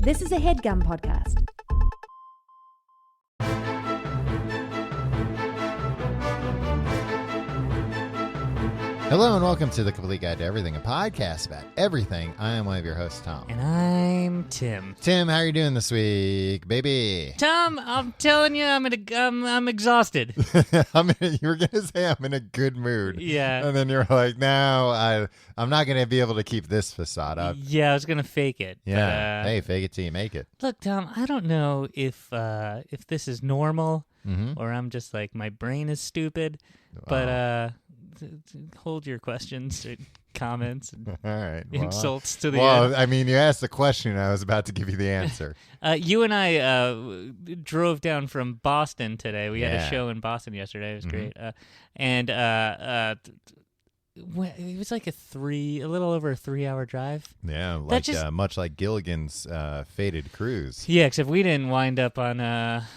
This is a HeadGum podcast. Hello and welcome to The Complete Guide to Everything, a podcast about everything. I am one of your hosts, Tom. And I'm Tim. Tim, how are you doing this week, baby? Tom, I'm telling you, I'm exhausted. You were going to say I'm in a good mood. Yeah. And then you're like, no, I'm not going to be able to keep this facade up. Yeah, I was going to fake it. Yeah. But, hey, fake it till you make it. Look, Tom, I don't know if this is normal Mm-hmm. or I'm just like, my brain is stupid, but hold your questions or comments and All right. insults to the Well, I mean, you asked the question. I was about to give you the answer. You and I drove down from Boston today. We had Yeah. a show in Boston yesterday. It was Mm-hmm. great. And it was like a little over a 3-hour drive. Yeah, like just- much like Gilligan's Fated Cruise. Yeah, except we didn't wind up on a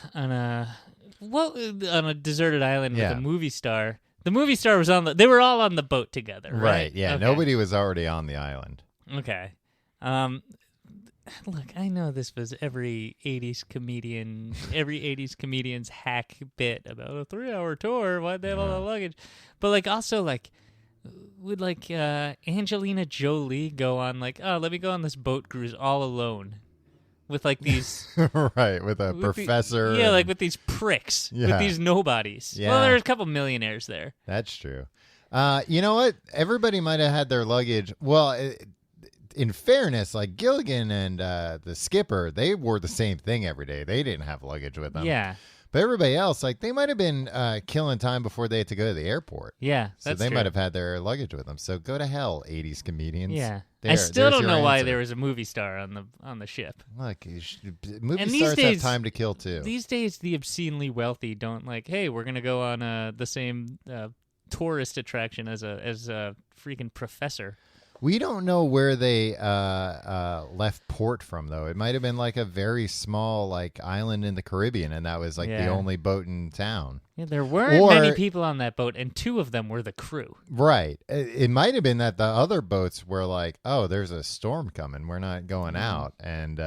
deserted island Yeah. with a movie star. The movie star was they were all on the boat together, right? Yeah, Okay. Nobody was already on the island. Okay. Look, I know this was every 80s comedian's hack bit about a 3-hour tour. Why'd they have all the luggage? But would Angelina Jolie go on let me go on this boat cruise all alone with these Right, with a professor. with these pricks, Yeah. with these nobodies. Yeah. Well, there's a couple millionaires there. That's true. You know what? Everybody might have had their luggage. Well, in fairness, like Gilligan and the skipper, they wore the same thing every day. They didn't have luggage with them. Yeah. But everybody else, they might have been killing time before they had to go to the airport. Yeah, So that's they true. might have had their luggage with them. So go to hell, 80s comedians. Yeah. I There- still there's don't your know why answer. there was a movie star on the ship. Look, And movie these stars days- have time to kill too. These days, the obscenely wealthy don't hey, we're gonna go on the same tourist attraction as a freaking professor. We don't know where they left port from, though. It might have been a very small island in the Caribbean, and that was the Yeah. only boat in town. Yeah, there weren't Or- many people on that boat, and 2 of them were the crew. Right. It might have been that the other boats were oh, there's a storm coming. We're not going out. And,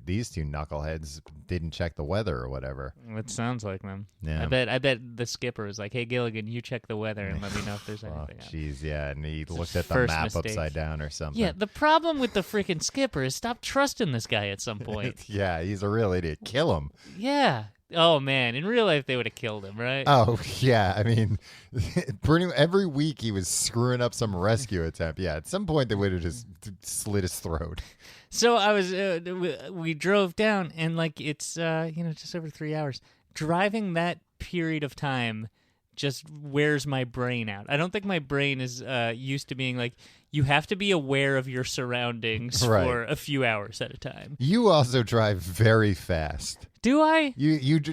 these 2 knuckleheads didn't check the weather or whatever. It sounds like them. Yeah. I bet the skipper was like, "Hey Gilligan, you check the weather and let me know if there's Oh, anything." else." jeez, yeah. And he looked his at the first map mistake. upside down or something. Yeah, the problem with the freaking skipper is stop trusting this guy at some point. Yeah, he's a real idiot. Kill him. Yeah. Oh man, in real life they would have killed him, right? Oh, yeah. I mean, every week he was screwing up some rescue attempt. Yeah, at some point they would have just slit his throat. So I was, we drove down, and it's, just over 3 hours. Driving that period of time just wears my brain out. I don't think my brain is used to being you have to be aware of your surroundings Right. for a few hours at a time. You also drive very fast. Do I?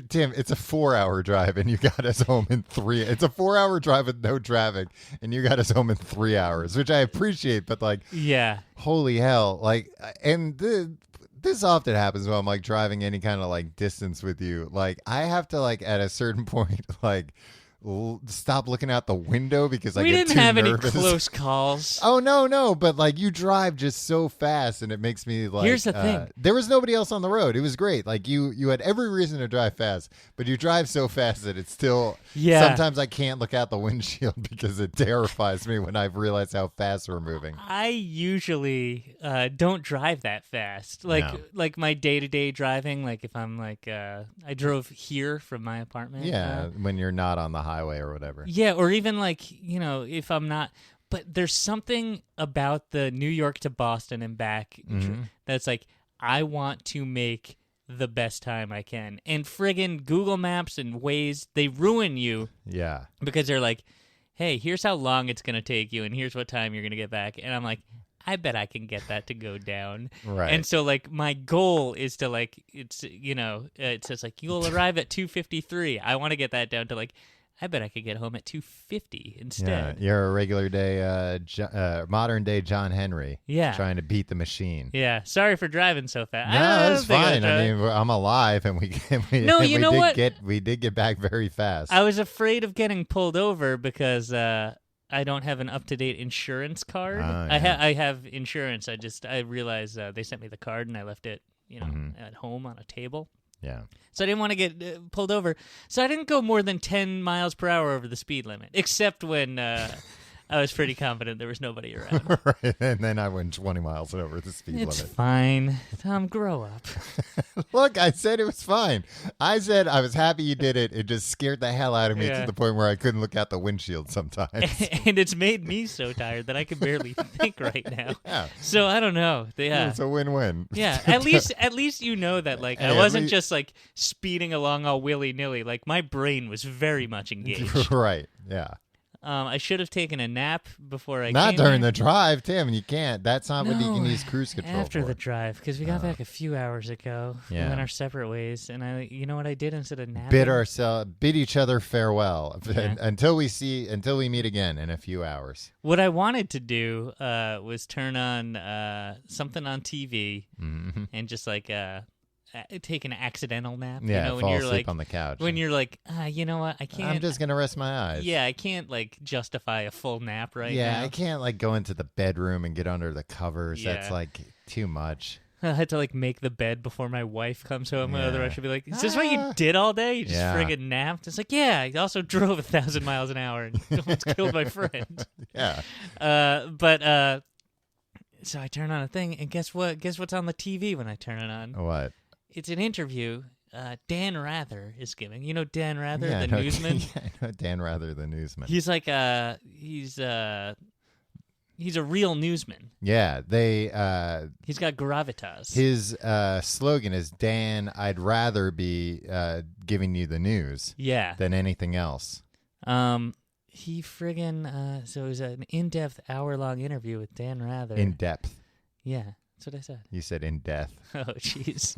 Tim, it's a 4-hour drive, and you got us home in 3. It's a 4-hour drive with no traffic, and you got us home in 3 hours, which I appreciate. But Yeah. holy hell, this often happens when I'm driving any kind of distance with you. I have to at a certain point stop looking out the window because I We get didn't too have nervous. any close calls. Oh no! But you drive just so fast, and it makes me Here's the thing. There was nobody else on the road. It was great. You had every reason to drive fast, but you drive so fast that it's still. Yeah. Sometimes I can't look out the windshield because it terrifies me when I've realized how fast we're moving. I usually don't drive that fast. No. My day-to-day driving, if I'm I drove here from my apartment. Yeah, when you're not on the highway or whatever. Yeah, or even if I'm not. But there's something about the New York to Boston and back that's I want to make the best time I can. And friggin' Google Maps and Waze, they ruin you Yeah. because they're hey, here's how long it's going to take you and here's what time you're going to get back. And I'm I bet I can get that to go down. Right. And so my goal is to it's, it says you'll arrive at 2:53. I want to get that down to I bet I could get home at 2:50 instead. Yeah, you're a regular day, modern day John Henry. Yeah. Trying to beat the machine. Yeah. Sorry for driving so fast. No, that's fine. I mean, mean, I'm alive, and No, you know what? We did get back very fast. I was afraid of getting pulled over because I don't have an up-to-date insurance card. Yeah. I have insurance. I realized they sent me the card and I left it, at home on a table. Yeah. So I didn't want to get pulled over. So I didn't go more than 10 miles per hour over the speed limit, except when I was pretty confident there was nobody around. Right, and then I went 20 miles over the speed It's limit. fine. Tom, grow up. Look, I said it was fine. I said I was happy you did it. It just scared the hell out of me Yeah. to the point where I couldn't look out the windshield sometimes. And it's made me so tired that I can barely think right now. Yeah. So I don't know. Yeah. It's a win-win. Yeah, at least you know that Hey, I at wasn't least- just like speeding along all willy-nilly. Like my brain was very much engaged. Right, yeah. I should have taken a nap before I Not came during here. the drive, Tim. You can't. That's not what you No, can use cruise control after for. the drive, because we got back a few hours ago. Yeah. We went our separate ways, and you know what I did instead of napping? Bid each other farewell Yeah. until we meet again in a few hours. What I wanted to do was turn on something on TV Mm-hmm. and just take an accidental nap. Yeah, when fall you're asleep like on the couch. when you're like, you know what, I can't. I'm just gonna rest my eyes. Yeah, I can't justify a full nap right Yeah, now. I can't go into the bedroom and get under the covers. Yeah. That's too much. I had to make the bed before my wife comes home. Yeah. Otherwise, she'll be like, "Is this what you did all day? You just Yeah. friggin' napped?" It's like, yeah, I also drove 1,000 miles an hour and almost killed my friend. Yeah. So I turn on a thing, and guess what? Guess what's on the TV when I turn it on? What? It's an interview. Dan Rather is giving. You know Dan Rather, Yeah, I the know- newsman. Yeah, I know Dan Rather, the newsman. He's he's a real newsman. Yeah, He's got gravitas. his slogan is, Dan, I'd rather be giving you the news Yeah. than anything else. He friggin' so it was an in-depth hour-long interview with Dan Rather. In depth. Yeah, that's what I said. You said in depth. Oh, jeez.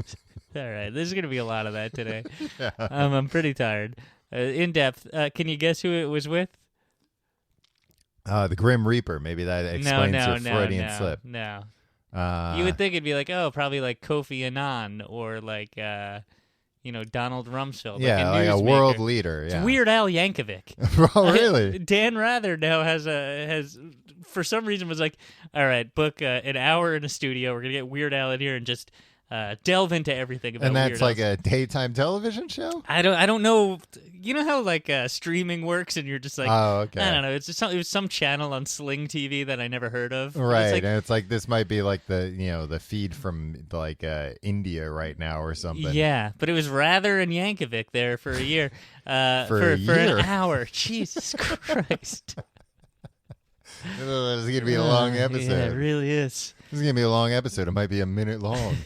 All right, there's gonna be a lot of that today. Yeah. I'm pretty tired. In depth. Can you guess who it was with? The Grim Reaper. Maybe that explains your Freudian slip. No. Uh, You would think it'd be probably Kofi Annan or Donald Rumsfeld. yeah, like a a newsmaker. world leader. It's Yeah. Weird Al Yankovic. Oh, really? Dan Rather now has for some reason was like, all right, book an hour in a studio. We're gonna get Weird Al in here and just delve into everything about And that's Weird Al. a daytime television show? I don't know. You know how streaming works, and you're just like, Oh, okay. I don't know. It was some channel on Sling TV that I never heard of. Right, It's like, and it's this might be the feed from India right now or something. yeah, but it was Rather and Yankovic there for a year. For a for year? an hour. Jesus Christ. This is gonna be a long episode. Yeah, it really is. This is gonna be a long episode. It might be a minute long.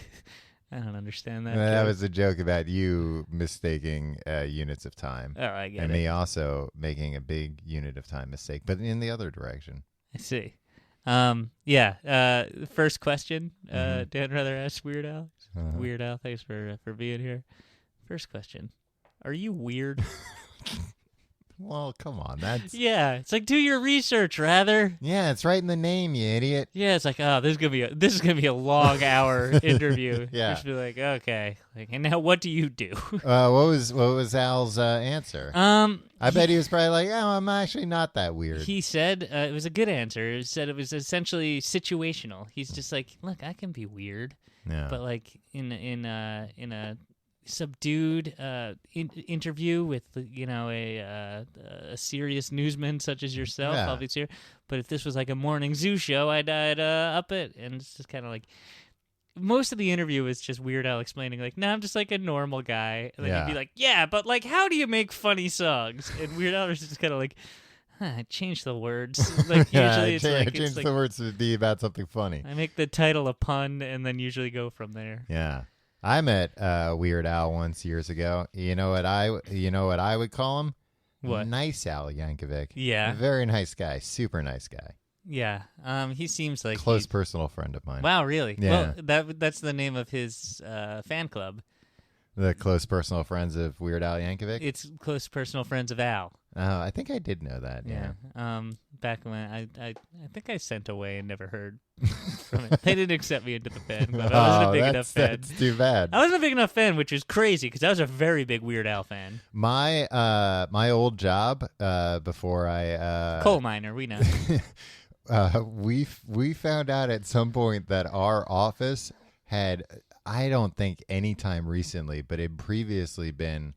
I don't understand that. That joke. was a joke about you mistaking units of time, Oh, I get and it. me also making a big unit of time mistake, but in the other direction. I see. Yeah. First question. Mhm. Dan Rather asked Weird Al. Uh-huh. Weird Al, thanks for being here. First question. Are you weird? Well, come on, that's Yeah. It's do your research, Rather. yeah, it's right in the name, you idiot. Yeah, it's oh, this is gonna be a long hour interview. Yeah. Just be okay. And now what do you do? What was Al's answer? I bet he was probably oh, I'm actually not that weird. He said it was a good answer. He said it was essentially situational. He's just look, I can be weird, Yeah. but in a subdued interview with a serious newsman such as yourself, Yeah. I'll be here. But if this was a morning zoo show, I'd up it, and it's just kind of most of the interview is just Weird Al explaining no, I'm just a normal guy, and then Yeah. he'd be yeah, but how do you make funny songs? And Weird Al is just kind of change the words. Usually it's change the words to be about something funny. I make the title a pun and then usually go from there. Yeah. I met Weird Al once years ago. You know what I would call him? What? Nice Al Yankovic. Yeah. Very nice guy. Super nice guy. Yeah. He seems like Close he- personal friend of mine. Wow, really? Yeah. Well, that's the name of his fan club. The close personal friends of Weird Al Yankovic. It's close personal friends of Al. Oh, I think I did know that. Yeah. Back when I think I sent away and never heard from it. They didn't accept me into the fan club. I wasn't a big enough fan. That's too bad. I wasn't a big enough fan, which is crazy because I was a very big Weird Al fan. My my old job before I coal miner, we know. we found out at some point that our office had, I don't think any time recently, but it had previously been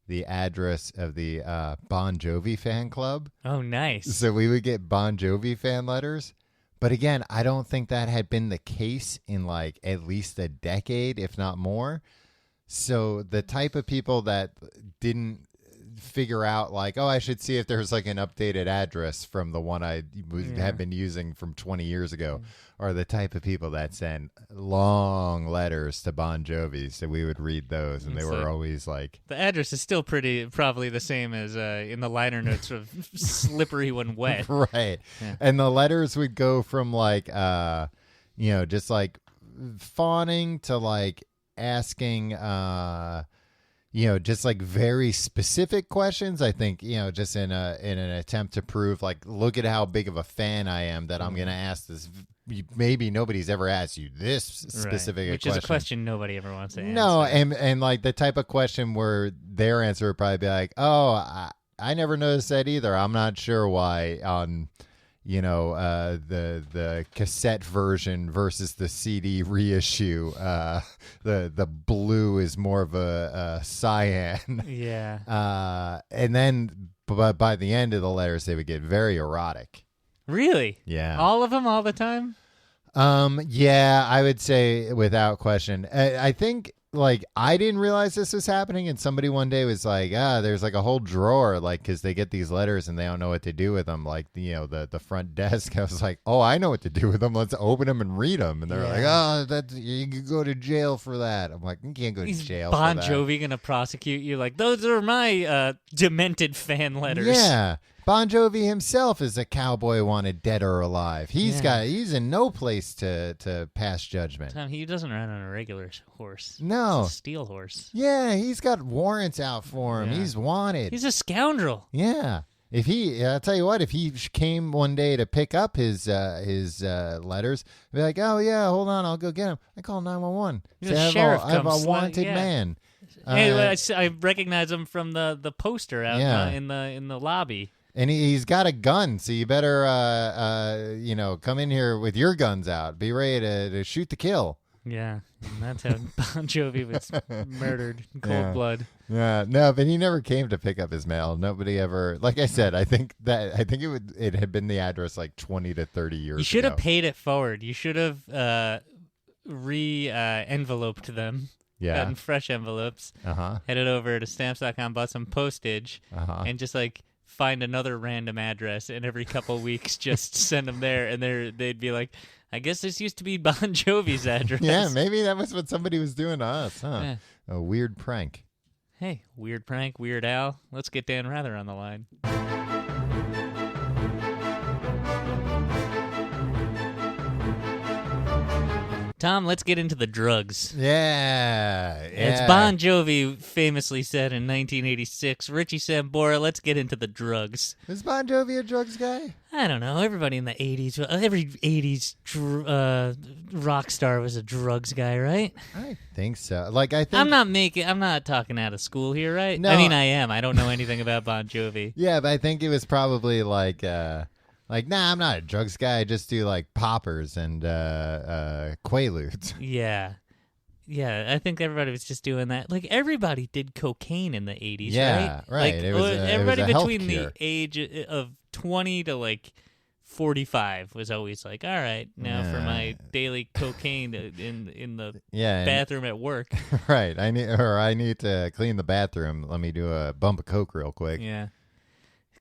the address of the Bon Jovi fan club. Oh, nice. So we would get Bon Jovi fan letters. But again, I don't think that had been the case in like at least a decade, if not more. So the type of people that didn't figure out like, oh, I should see if there's like an updated address from the one I have been using from 20 years ago, are the type of people that send long letters to Bon Jovi. So we would read those, and they were always like, the address is still probably the same as in the liner notes of slippery when wet. Right. Yeah. And the letters would go from like, just like fawning to like asking, just like very specific questions. I think, just in an attempt to prove like, look at how big of a fan I am that I'm going to ask this. Maybe nobody's ever asked you this specific which question. Is a question nobody ever wants to answer. No, and like the type of question where their answer would probably be like, oh, I never noticed that either. I'm not sure why on, the cassette version versus the CD reissue, the blue is more of a cyan. Yeah. And then by the end of the letters, they would get very erotic. Really? Yeah. All of them all the time? Yeah, I would say without question. I think like I didn't realize this was happening, and somebody one day was like, there's like a whole drawer, like, because they get these letters and they don't know what to do with them, like, the front desk. I was like, oh, I know what to do with them. Let's open them and read them. And they're like, oh, you can go to jail for that. I'm like, you can't go to jail Bon for that. Jovi gonna prosecute you? Like, those are my demented fan letters. Yeah. Bon Jovi himself is a cowboy wanted dead or alive. He's in no place to pass judgment. Tom, he doesn't ride on a regular horse. No. It's a steel horse. Yeah, he's got warrants out for him. Yeah. He's wanted. He's a scoundrel. Yeah. I'll tell you what, if he came one day to pick up his letters, be like, oh yeah, hold on, I'll go get him. I call 911. The sheriff I have a wanted man. Hey, I recognize him from the poster out in the lobby. And he's got a gun, so you better, come in here with your guns out. Be ready to shoot to kill. Yeah, and that's how Bon Jovi was murdered in cold blood. Yeah, no, but he never came to pick up his mail. Nobody ever. Like I said, I think it had been the address like 20 to 30 years ago. You should have paid it forward. You should have enveloped them. Yeah. Gotten fresh envelopes. Headed over to stamps.com, bought some postage, and just like find another random address, and every couple of weeks just send them there, and they'd be like, I guess this used to be Bon Jovi's address. Yeah, maybe that was what somebody was doing to us, huh? Yeah. A weird prank. Hey, weird prank, Weird Al. Let's get Dan Rather on the line. Tom, let's get into the drugs. Yeah. As Bon Jovi famously said in 1986, Richie Sambora, let's get into the drugs. Is Bon Jovi a drugs guy? I don't know. Everybody in the 80s, every 80s rock star was a drugs guy, right? I think so. Like, I think... I'm not talking out of school here, right? No. I mean, I am. I don't know anything about Bon Jovi. Yeah, but I think it was probably like, nah, I'm not a drugs guy. I just do like poppers and Quaaludes. Yeah. Yeah, I think everybody was just doing that. Like, everybody did cocaine in the 80s, right? Like, it was everybody it was between the age of 20 to like 45 was always like, all right, now for my daily cocaine in the bathroom at work. Right. I need to clean the bathroom. Let me do a bump of coke real quick. Yeah.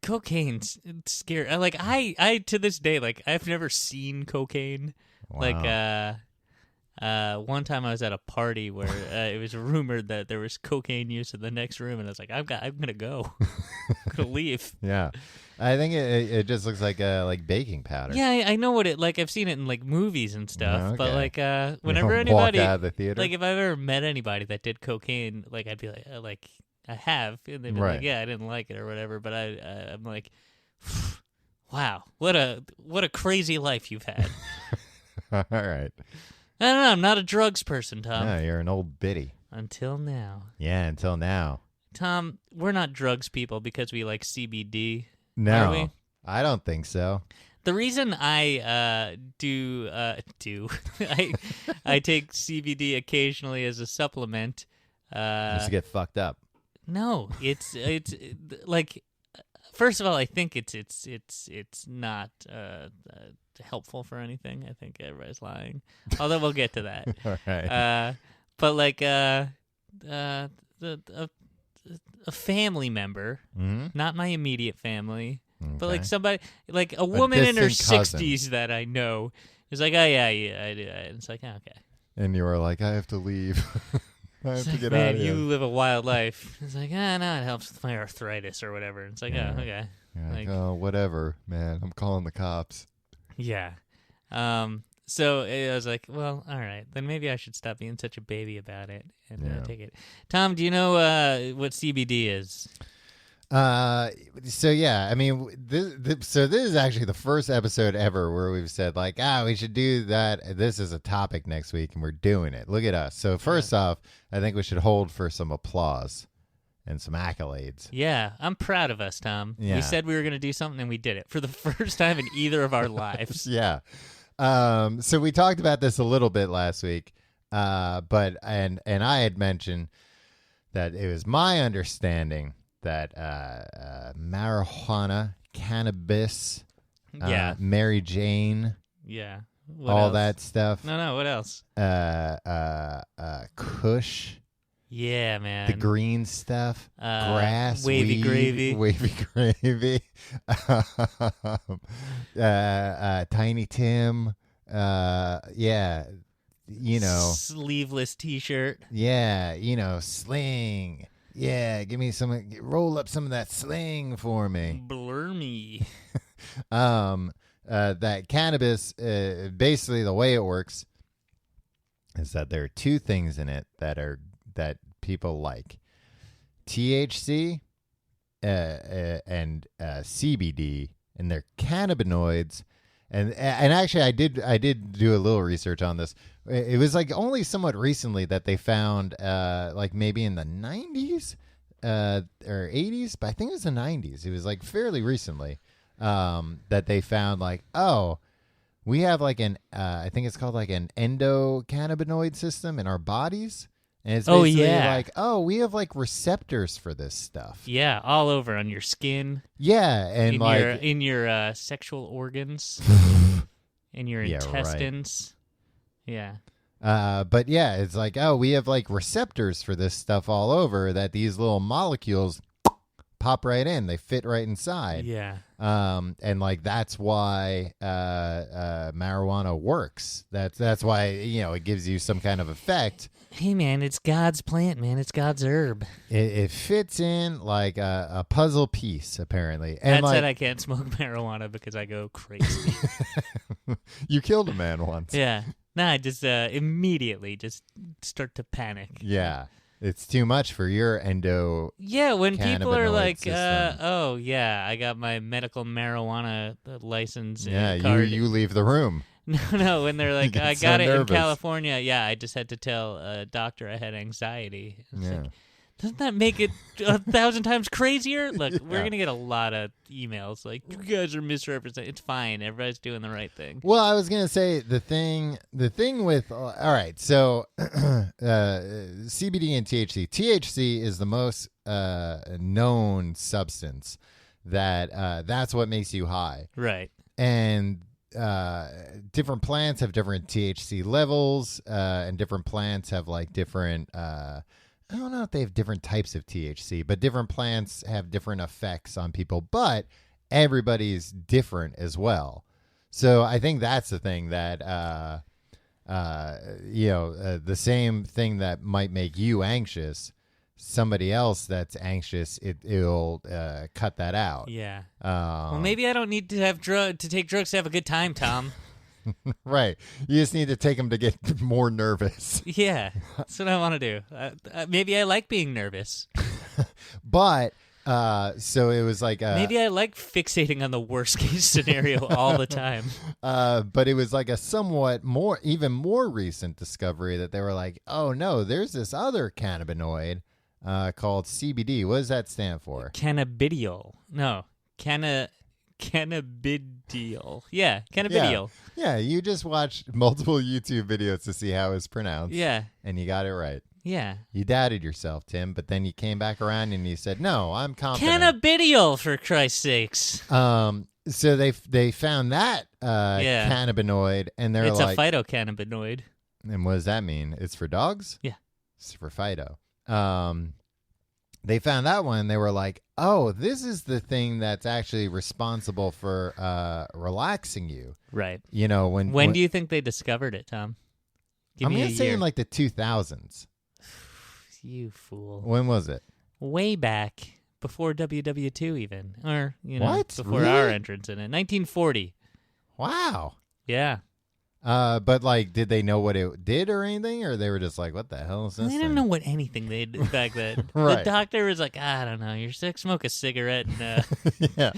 Cocaine's scary. Like, I to this day, like, I've never seen cocaine. Wow. Like, one time I was at a party where it was rumored that there was cocaine use in the next room, and I was like, I'm gonna go. I'm gonna leave. Yeah. I think it just looks like baking powder. Yeah, I know what it like. I've seen it in like movies and stuff. Okay. But like, whenever walk anybody out of the theater? like, if I've ever met anybody that did cocaine, like, I'd be like I have, and they've been Right. like, yeah, I didn't like it or whatever. But I'm like, wow, what a crazy life you've had. All right. I don't know. I'm not a drugs person, Tom. Yeah, you're an old biddy. Until now. Yeah, until now. Tom, we're not drugs people because we like CBD. No, Are we? I don't think so. The reason I do I take CBD occasionally as a supplement. Just to get fucked up. No, it's like, first of all, I think it's not helpful for anything. I think everybody's lying. Although we'll get to that. All right. But like a family member, not my immediate family, but like somebody, like a woman in her distant cousin. 60s that I know is like, oh yeah, I do. And it's like, oh, okay. And you were like, I have to leave. I have It's to like, get man, out of you here. live a wild life. It's like, no, it helps with my arthritis or whatever. It's like, Yeah. oh, okay. You're like, like- oh, whatever, man. I'm calling the cops. Yeah. So I was like, well, all right, then maybe I should stop being such a baby about it and Yeah. take it. Tom, do you know what CBD is? So yeah, I mean, this is actually the first episode ever where we've said like, we should do that. This is a topic next week, and we're doing it. Look at us. So first off, I think we should hold for some applause and some accolades. Yeah, I'm proud of us, Tom. Yeah. We said we were going to do something, and we did it for the first time in either of our lives. Yeah. So we talked about this a little bit last week, but I had mentioned that it was my understanding that marijuana, cannabis, Yeah. Mary Jane, Yeah. What all else? that stuff, No, what else? Kush, Yeah, man. the green stuff, grass, wavy weed, gravy. wavy gravy, Tiny Tim, yeah, you know, Sleeveless T-shirt. yeah, you know, sling. Yeah, give me some. Roll up some of that sling for me. Blur me. That cannabis, basically the way it works is that there are two things in it that people like: THC and CBD, and they're cannabinoids. And actually, I did do a little research on this. It was like only somewhat recently that they found, like maybe in the 90s or 80s, but I think it was the 90s. It was like fairly recently that they found like, oh, we have like I think it's called like an endocannabinoid system in our bodies. And it's Oh, basically yeah. like, oh, we have like receptors for this stuff. Yeah, all over on your skin, Yeah, and in like your sexual organs, in your Yeah, right. intestines. Yeah. But yeah, it's like, oh, we have like receptors for this stuff all over that these little molecules pop right in. They fit right inside. Yeah. And like that's why marijuana works. That's why, you know, it gives you some kind of effect. Hey, man, it's God's plant, man. It's God's herb. It fits in like a puzzle piece, apparently. And That like, said, I can't smoke marijuana because I go crazy. you killed a man once. Yeah. Nah, I just immediately just start to panic. Yeah. It's too much for your endo. Yeah, when people are Cannabinoid like, system. oh, yeah, I got my medical marijuana license and Yeah, card. you leave the room. No, when they're like, get I so got it in nervous. California. Yeah, I just had to tell a doctor I had anxiety. It's Yeah. like, doesn't that make it 1,000 times crazier? Look, we're Yeah. going to get a lot of emails like, you guys are misrepresenting. It's fine. Everybody's doing the right thing. Well, I was gonna say the thing with all right, so CBD and THC. THC is the most known substance that's what makes you high, Right. and different plants have different THC levels, and different plants have like different. I don't know if they have different types of THC, but different plants have different effects on people. But everybody's different as well. So I think that's the thing that, the same thing that might make you anxious, somebody else that's anxious, it'll cut that out. Yeah. Well, maybe I don't need to have to take drugs to have a good time, Tom. Right. You just need to take them to get more nervous. Yeah, that's what I want to do. Maybe I like being nervous. But so it was like Maybe I like fixating on the worst case scenario all the time. but it was like a somewhat even more recent discovery that they were like, oh no, there's this other cannabinoid called CBD. What does that stand for? Cannabidiol. No, cannabidiol. Yeah, cannabidiol. Yeah, you just watched multiple YouTube videos to see how it's pronounced. Yeah. And you got it right. Yeah. You doubted yourself, Tim, but then you came back around and you said, no, I'm confident. Cannabidiol, for Christ's sakes. So they found that cannabinoid, and they're it's like... It's a phytocannabinoid. And what does that mean? It's for dogs? Yeah. It's for phyto. They found that one. They were like, oh, this is the thing that's actually responsible for relaxing you. Right. You know, when do you think they discovered it, Tom? I'm going to say in like the 2000s. You fool. When was it? Way back before WW2 even. Or, what? Before really? our entrance in it. 1940. Wow. Yeah. But like, did they know what it did or anything? Or they were just like, what the hell is this They didn't know what anything they did back then. Right. The doctor was like, I don't know, you're sick, smoke a cigarette and yeah.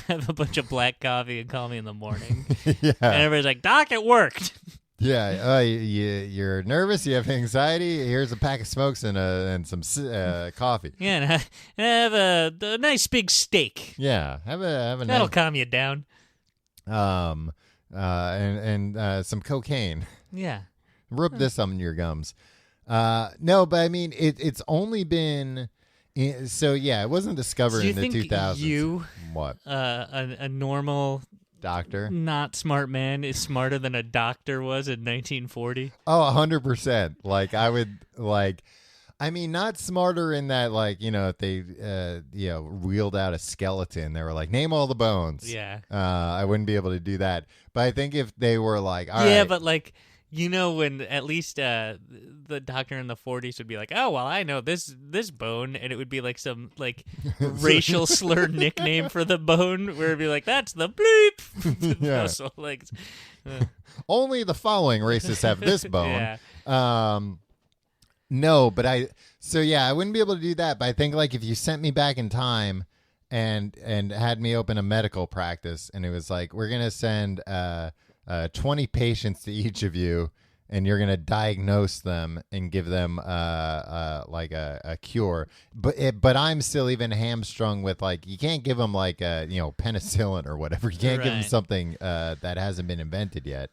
have a bunch of black coffee and call me in the morning. Yeah. And everybody's like, Doc, it worked. Yeah, you're nervous. You have anxiety. Here's a pack of smokes and some coffee. Yeah, and have a nice big steak. Yeah, have a That'll nice, calm you down. and some cocaine. Yeah, Rub this on your gums. No, but I mean it's only been. So yeah, it wasn't discovered in the 2000s. You what? A normal doctor, not smart man is smarter than a doctor was in 1940. Oh, 100%. Like I would like. I mean, not smarter in that, like, if they, wheeled out a skeleton, they were like, name all the bones. Yeah. I wouldn't be able to do that. But I think if they were like, all right. Yeah, but like, when at least the doctor in the 40s would be like, oh, well, I know this bone, and it would be like some like racial slur nickname for the bone, where it'd be like, that's the bleep. Yeah. So, like, only the following races have this bone. Yeah. No, but I wouldn't be able to do that. But I think like if you sent me back in time and had me open a medical practice, and it was like, we're gonna send 20 patients to each of you, and you're gonna diagnose them and give them like a cure. But I'm still even hamstrung with like, you can't give them like penicillin or whatever. You can't give them something that hasn't been invented yet.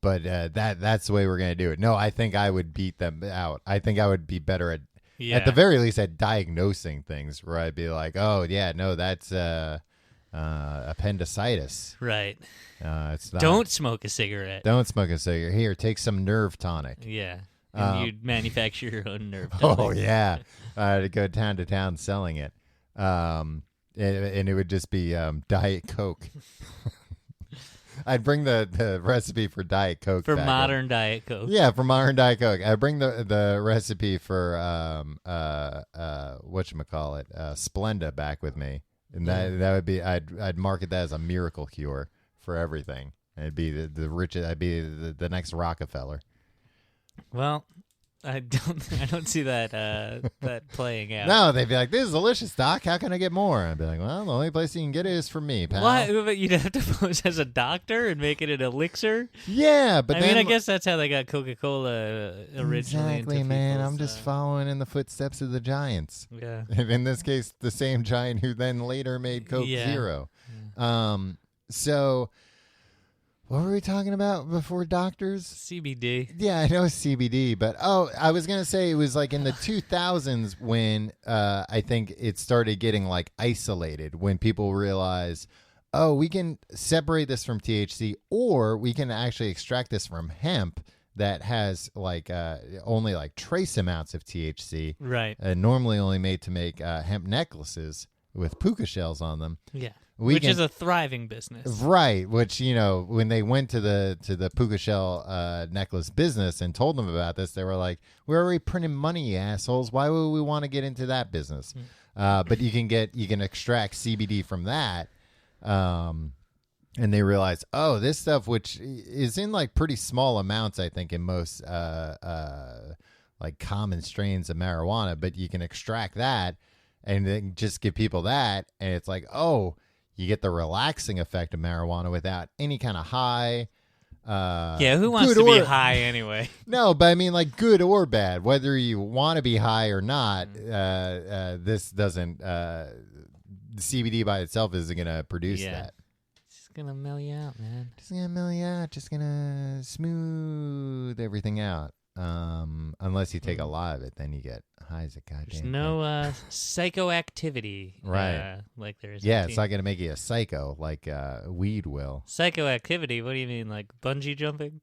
But that's the way we're going to do it. No, I think I would beat them out. I think I would be better at the very least, at diagnosing things, where I'd be like, oh, yeah, no, that's appendicitis. Right. It's not. Don't smoke a cigarette. Don't smoke a cigarette. Here, take some nerve tonic. Yeah. And you'd manufacture your own nerve tonic. Oh, yeah. To go town to town selling it. And it would just be Diet Coke. I'd bring the recipe for Diet Coke. For modern Diet Coke. Yeah, for modern Diet Coke. I'd bring the recipe for whatchamacallit, Splenda back with me. And that would be, I'd market that as a miracle cure for everything. It'd be the richest, I'd be the next Rockefeller. Well, I don't see that playing out. No, they'd be like, "This is delicious, Doc. How can I get more?" I'd be like, "Well, the only place you can get it is from me, pal." Why? But you'd have to pose as a doctor and make it an elixir. Yeah, but I guess that's how they got Coca-Cola originally. Exactly, man. I'm just following in the footsteps of the giants. Yeah. In this case, the same giant who then later made Coke Zero. Yeah. So. What were we talking about before doctors? CBD. Yeah, I know CBD, but I was going to say it was like in the 2000s when I think it started getting like isolated, when people realized, oh, we can separate this from THC, or we can actually extract this from hemp that has like only like trace amounts of THC. Right. Normally only made to make hemp necklaces with puka shells on them. Yeah. Which is a thriving business. Right, which, when they went to the puka shell necklace business and told them about this, they were like, we're already printing money, you assholes. Why would we want to get into that business? But you can extract CBD from that. And they realized, oh, this stuff, which is in like pretty small amounts, I think, in most like common strains of marijuana, but you can extract that and then just give people that, and it's like, oh, you get the relaxing effect of marijuana without any kind of high. Yeah, who wants to be high anyway? No, but I mean, like, good or bad, whether you want to be high or not, this doesn't. CBD by itself isn't going to produce that. It's just going to mellow you out, man. Just going to mellow you out. Just going to smooth everything out. Unless you take a lot of it, then you get high as a goddamn. There's no psychoactivity, right? Like there is. Yeah, it's not going to make you a psycho like weed will. Psychoactivity? What do you mean, like bungee jumping?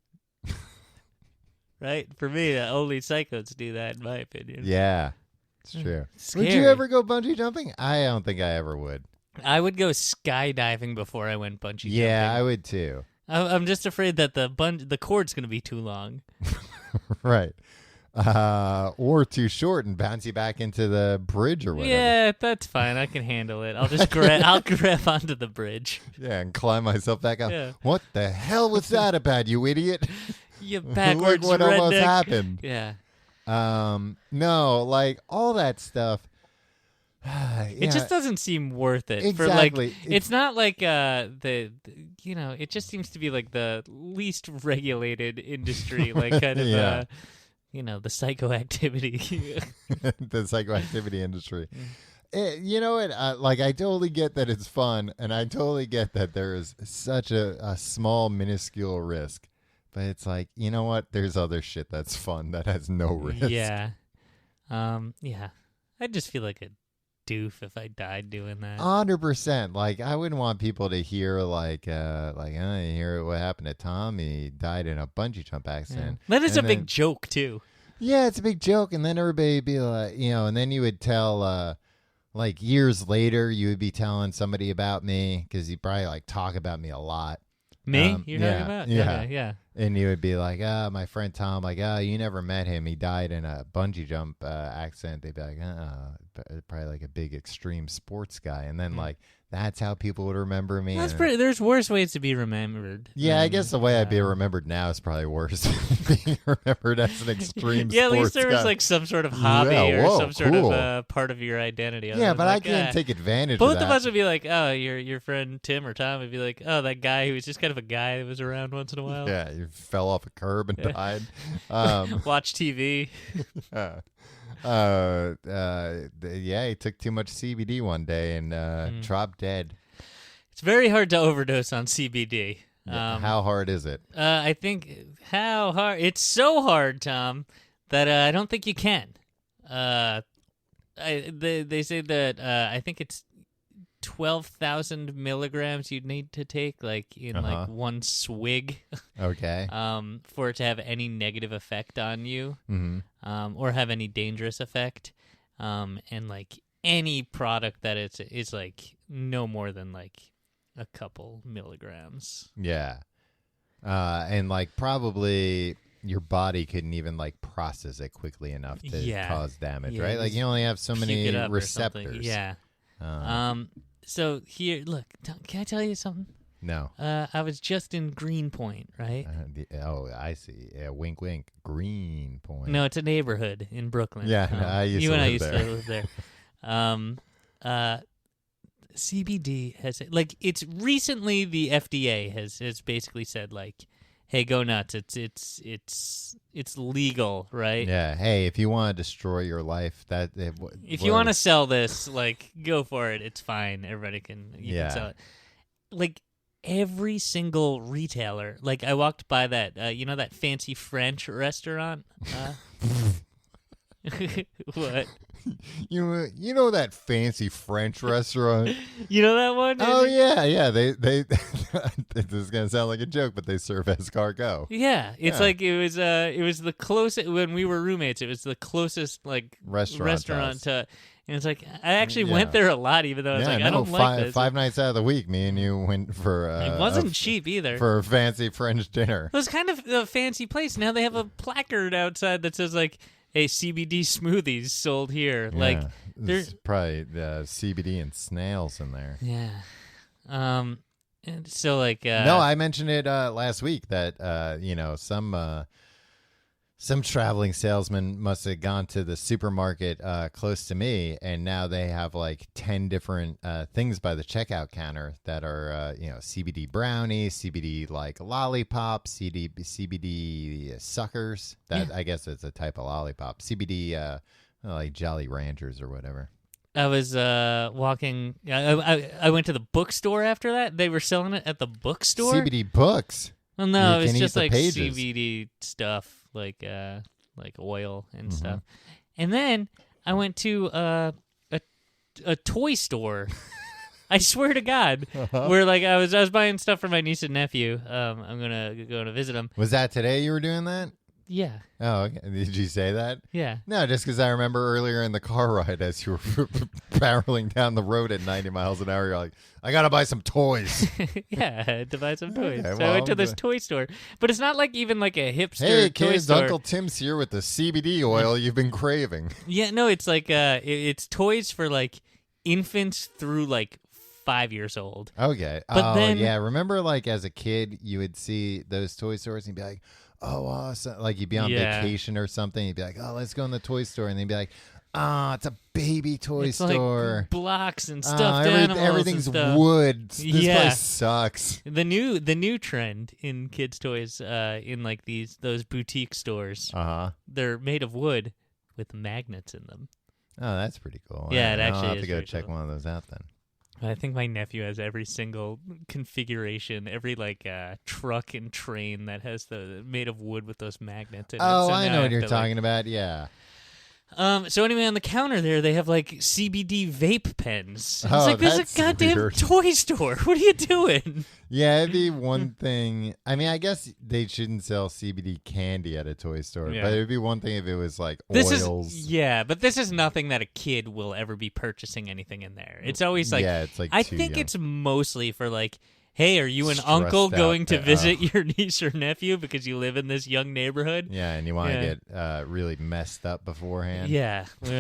Right? For me, only psychos do that, in my opinion. Yeah, it's true. Scary. Would you ever go bungee jumping? I don't think I ever would. I would go skydiving before I went bungee jumping. Yeah, I would too. I'm just afraid that the cord's going to be too long. Right. Or too short and bounce you back into the bridge or whatever. Yeah, that's fine. I can handle it. I'll just I'll grab onto the bridge. Yeah, and climb myself back up. Yeah. What the hell was that about, you idiot? You backwards Look what redneck. almost happened. Yeah. No, like all that stuff. It just doesn't seem worth it. Exactly. It's not like it just seems to be like the least regulated industry, like kind of yeah. The psychoactivity. The psychoactivity industry. You know what? I totally get that it's fun, and I totally get that there is such a small, minuscule risk. But it's like, you know what? There's other shit that's fun that has no risk. Yeah. Yeah. I just feel like a doof if I died doing that. 100%. Like, I wouldn't want people to hear you hear what happened to Tom. He died in a bungee jump accident. Yeah. That is a big joke too. Yeah, it's a big joke. And then everybody would be like, and then you would tell, years later, you would be telling somebody about me because you probably talk about me a lot. Me? You're talking about? Yeah. Yeah. And you would be like, my friend Tom, you never met him. He died in a bungee jump accident. They'd be like, probably like a big extreme sports guy. And then that's how people would remember me. There's worse ways to be remembered. Yeah, I guess the way I'd be remembered now is probably worse than being remembered as an extreme sports guy. Yeah, at least there was some sort of hobby or some sort of part of your identity. Yeah, but I can't take advantage both of that. Both of us would be like, oh, your friend Tim or Tom would be like, oh, that guy who was just kind of a guy that was around once in a while. Yeah, you fell off a curb and died. Watch TV. He took too much CBD one day and dropped dead. It's very hard to overdose on CBD. How hard is it? I think how hard. It's so hard, Tom, that I don't think you can. They say that I think it's 12,000 milligrams you'd need to take in one swig. Okay. For it to have any negative effect on you, or have any dangerous effect, and any product that is no more than a couple milligrams. Yeah. And probably your body couldn't even process it quickly enough to cause damage, right? You only have so many receptors. Yeah. So here, look, can I tell you something? No. I was just in Greenpoint, right? I see. Yeah, wink, wink. Greenpoint. No, it's a neighborhood in Brooklyn. Yeah, I used to live there. CBD has it's recently the FDA has basically said hey, go nuts. It's legal, right? Yeah. Hey, if you want to destroy your life, if you want to sell this, go for it. It's fine. Everybody can sell it. Every single retailer. I walked by that that fancy French restaurant. What? You know that fancy French restaurant? You know that one? Oh yeah. They this is gonna sound like a joke, but they serve escargot. Yeah, it's it was the closest when we were roommates. It was the closest restaurant to. And it's I actually went there a lot, even though I don't like this. 5 nights out of the week, me and you went for. It wasn't cheap either. For a fancy French dinner. It was kind of a fancy place. Now they have a placard outside that says "Hey, CBD smoothies sold here." Yeah, there's probably CBD and snails in there. Yeah. And so no, I mentioned it last week that Some traveling salesman must have gone to the supermarket close to me, and now they have like 10 different things by the checkout counter that are, CBD brownie, CBD like lollipop, CBD suckers. That I guess it's a type of lollipop. CBD like Jolly Ranchers or whatever. I was walking. I went to the bookstore after that. They were selling it at the bookstore. CBD books. Well, no, You it was can just eat the like pages. CBD stuff, like oil and stuff. And then I went to a toy store. I swear to God, where like I was buying stuff for my niece and nephew. I'm gonna go to visit them. Was that today you were doing that? Yeah, Oh, okay. Did you say that? yeah. No, just because I remember earlier in the car ride as you were barreling down the road at 90 miles an hour, you're like, I got to buy some toys. Yeah, I had to buy some toys. Okay, So I well, went to this toy store. But it's not like even like a hipster Hey, toy kids, store. Uncle Tim's here with the CBD oil you've been craving. Yeah, no, it's like it's toys for like infants through like 5 years old. Okay. But then- yeah. Remember, like, as a kid, you would see those toy stores and you'd be like, oh, awesome. Like, you'd be on Yeah. vacation or something. You'd be like, oh, let's go in the toy store. And they'd be like, oh, it's a baby toy It's store. like blocks and Oh, stuffed animals. everything's and stuff. wood. This Yeah. place sucks. The new trend in kids' toys, in like those boutique stores, Uh-huh. they're made of wood with magnets in them. Oh, that's pretty cool. Yeah, it I'll actually have is to go very check cool. one of those out then. I think my nephew has every single configuration, every like truck and train that has the made of wood with those magnets in it. Oh, So I now know what have you're to, talking about. Yeah. So anyway, on the counter there, they have like CBD vape pens. It's Oh, like, this is that's a goddamn weird. toy store. What are you doing? Yeah, it'd be one thing. I mean, I guess they shouldn't sell CBD candy at a toy store, Yeah. but it'd be one thing if it was like This oils. but this is nothing that a kid will ever be purchasing anything in there. It's always like, yeah, it's like I too think young. it's mostly for like, hey, are you an Stressed uncle out going to that- visit your niece or nephew because you live in this young neighborhood? Yeah, and you want Yeah. to get really messed up beforehand. Yeah, we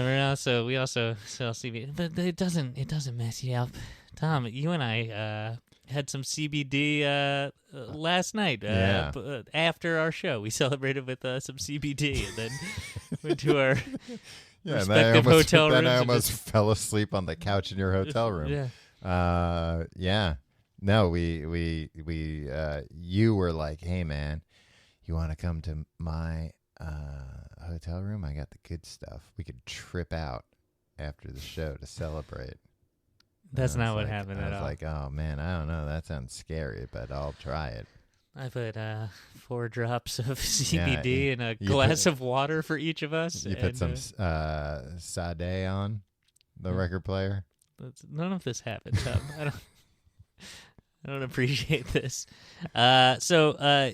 also sell CBD, but it doesn't mess you up. Tom, you and I had some CBD last night. Yeah. After our show, we celebrated with some CBD, and then went to our Yeah, and respective hotel then rooms I and almost just- fell asleep on the couch in your hotel room. Yeah. Yeah. No, we you were like, hey man, you want to come to my hotel room? I got the good stuff. We could trip out after the show to celebrate. That's And I not was what like- happened I at was all. like, oh man, I don't know. That sounds scary, but I'll try it. I put 4 drops of CBD in a you glass put- of water for each of us. You put and, some Sade on the record player. none of this happened, Tom. I don't appreciate this. So I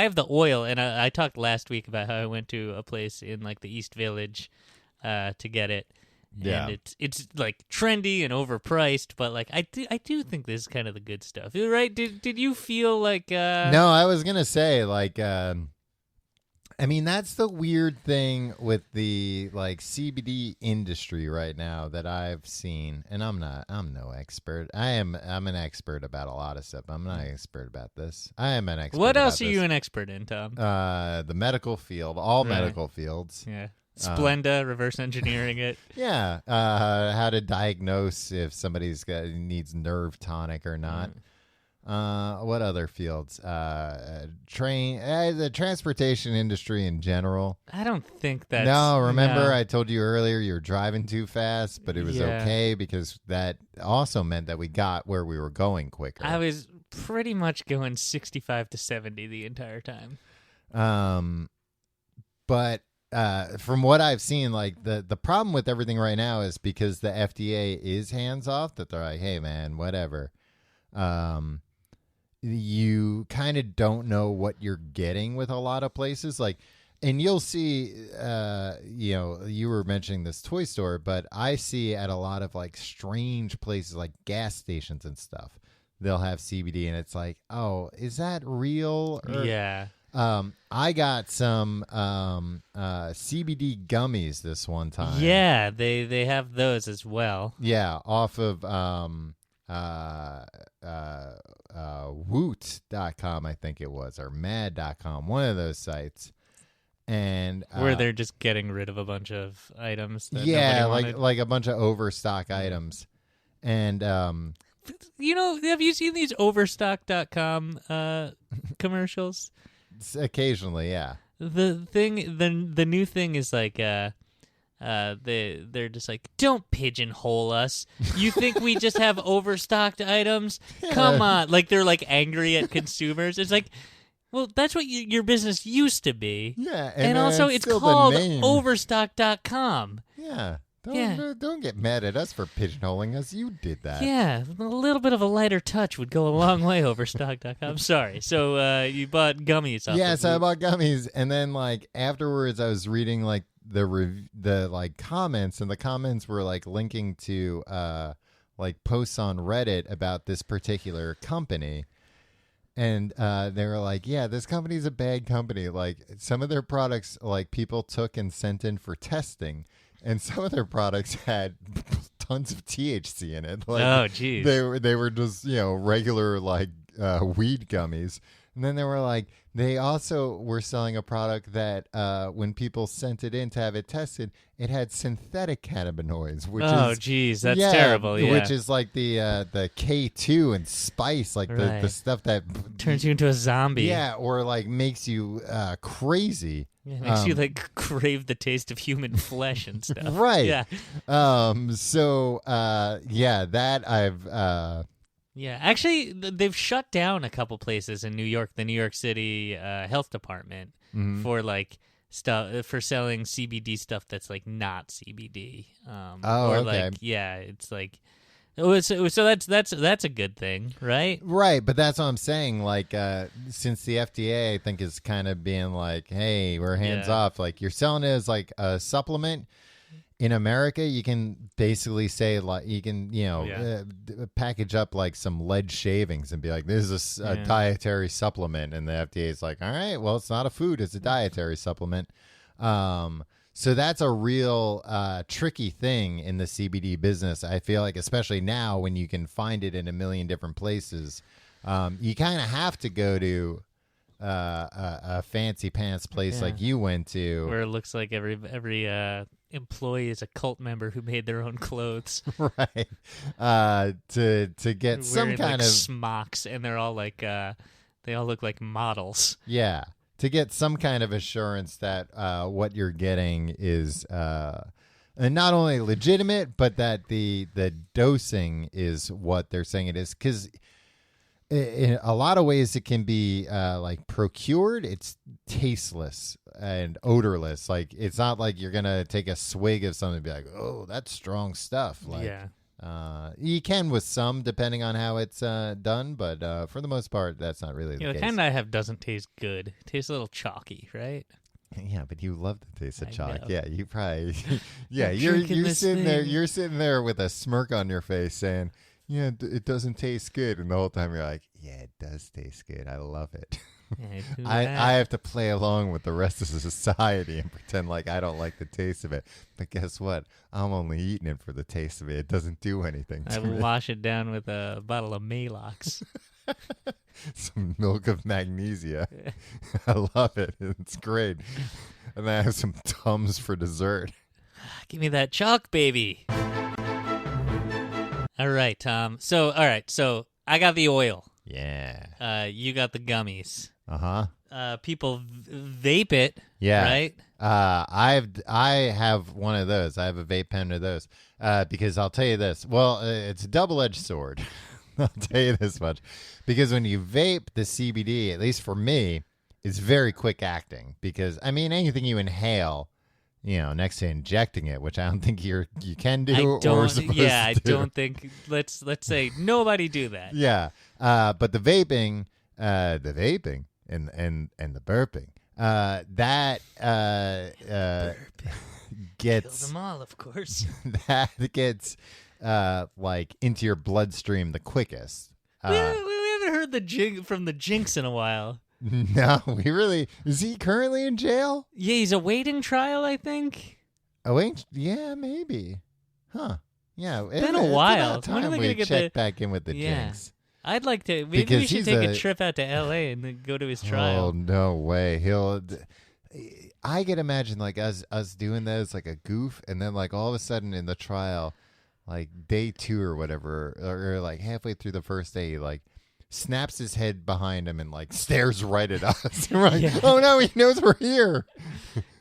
have the oil, and I talked last week about how I went to a place in like the East Village to get it. Yeah. And it's like trendy and overpriced, but like I do think this is kind of the good stuff, right? Did you feel like No, I was gonna say like, I mean that's the weird thing with the like CBD industry right now that I've seen, and I'm no expert. I'm an expert about a lot of stuff. I'm not an expert about this. I am an expert. what about else are this. you an expert in, Tom? The medical field, all Right. medical fields. Yeah, Splenda, reverse engineering it. Yeah, how to diagnose if somebody's needs nerve tonic or not. What other fields? The transportation industry in general. I don't think that's No, remember no. I told you earlier you were driving too fast, but it was Yeah. okay because that also meant that we got where we were going quicker. I was pretty much going 65 to 70 the entire time. But from what I've seen, like the problem with everything right now is because the FDA is hands off. That they're like, hey man, whatever. You kind of don't know what you're getting with a lot of places. Like, and you'll see, you were mentioning this toy store, but I see at a lot of like strange places, like gas stations and stuff, they'll have CBD, and it's like, oh, is that real? Or, Yeah. I got some CBD gummies this one time. Yeah, they have those as well. Yeah, off of Woot.com, I think it was, or Mad.com, one of those sites. and where they're just getting rid of a bunch of items. That yeah, nobody wanted. like a bunch of overstock items, and Have you seen these Overstock.com commercials? occasionally, yeah. The new thing is like they're just like, don't pigeonhole us. You think we just have overstocked items? Come on. Like they're like angry at consumers. It's like, well, that's what your business used to be. Yeah, and also it's called Overstock.com. Yeah. Yeah. Don't get mad at us for pigeonholing us. You did that. Yeah, a little bit of a lighter touch would go a long way. Overstock.com. Sorry. So you bought gummies. Yes, I bought gummies, and then like afterwards, I was reading like the like comments, and the comments were like linking to like posts on Reddit about this particular company. And they were like, yeah, this company's a bad company. Like some of their products, like people took and sent in for testing. And some of their products had tons of THC in it. Like, oh, geez. They were just, regular like weed gummies. And then they were like, they also were selling a product that when people sent it in to have it tested, it had synthetic cannabinoids, which is geez, that's terrible. Yeah, which is like the K2 and spice, like the stuff that turns you into a zombie. Yeah, or like makes you crazy. Yeah, it makes you like crave the taste of human flesh and stuff. Right. Yeah. So that I've. Yeah, actually, they've shut down a couple places in New York. The New York City Health Department for like stuff for selling CBD stuff that's like not CBD. Okay. Like it's like. So that's a good thing, right? Right, but that's what I'm saying. Like, since the FDA, I think, is kind of being like, "Hey, we're hands off." Like, you're selling it as like a supplement. In America, you can basically say like you can package up like some lead shavings and be like, "This is a dietary supplement," and the FDA is like, "All right, well, it's not a food; it's a dietary supplement." So that's a real tricky thing in the CBD business. I feel like, especially now when you can find it in a million different places, you kind of have to go to a fancy pants place like you went to, where it looks like every employee is a cult member who made their own clothes, right? To get some kind of smocks, and they're all like they all look like models. Yeah. To get some kind of assurance that what you're getting is and not only legitimate, but that the dosing is what they're saying it is. Because in a lot of ways it can be like procured. It's tasteless and odorless. Like it's not like you're gonna take a swig of something and be like, oh, that's strong stuff. Like, you can with some, depending on how it's done, but for the most part, that's not really the case. The kind I have doesn't taste good. It tastes a little chalky, right? Yeah, but you love the taste of chalk. know. Yeah, you probably. Yeah, you're sitting there. You're sitting there with a smirk on your face, saying, "Yeah, it doesn't taste good," and the whole time you're like, "Yeah, it does taste good. I love it." I have to play along with the rest of the society and pretend like I don't like the taste of it. But guess what? I'm only eating it for the taste of it. It doesn't do anything to me. I wash it down with a bottle of Malox. Some milk of magnesia. I love it. It's great. And then I have some Tums for dessert. Give me that chalk, baby. All right, Tom. So I got the oil. Yeah. You got the gummies. Uh-huh. People vape it. Yeah. Right? I have one of those. I have a vape pen of those. Because I'll tell you this. Well, it's a double-edged sword. I'll tell you this much. Because when you vape the CBD, at least for me, it's very quick acting. Because, I mean, anything you inhale, next to injecting it, which I don't think you can do or supposed to do. I don't think. Let's say nobody do that. Yeah. But the vaping and the burping, that gets kill them all, of course. That gets like into your bloodstream the quickest. We haven't heard from the Jinx in a while. No, is he currently in jail? Yeah, he's awaiting trial, I think. Yeah, maybe. Huh. Yeah, it's been a while. When are they going to check back in with the Jinx? I'd like to. Maybe we should take a trip out to L.A. and then go to his trial. Oh, no way. I could imagine like us doing that as like a goof, and then like all of a sudden in the trial, like day 2 or whatever, or like halfway through the first day, like snaps his head behind him and like stares right at us. We're like, Yeah. oh no, he knows we're here.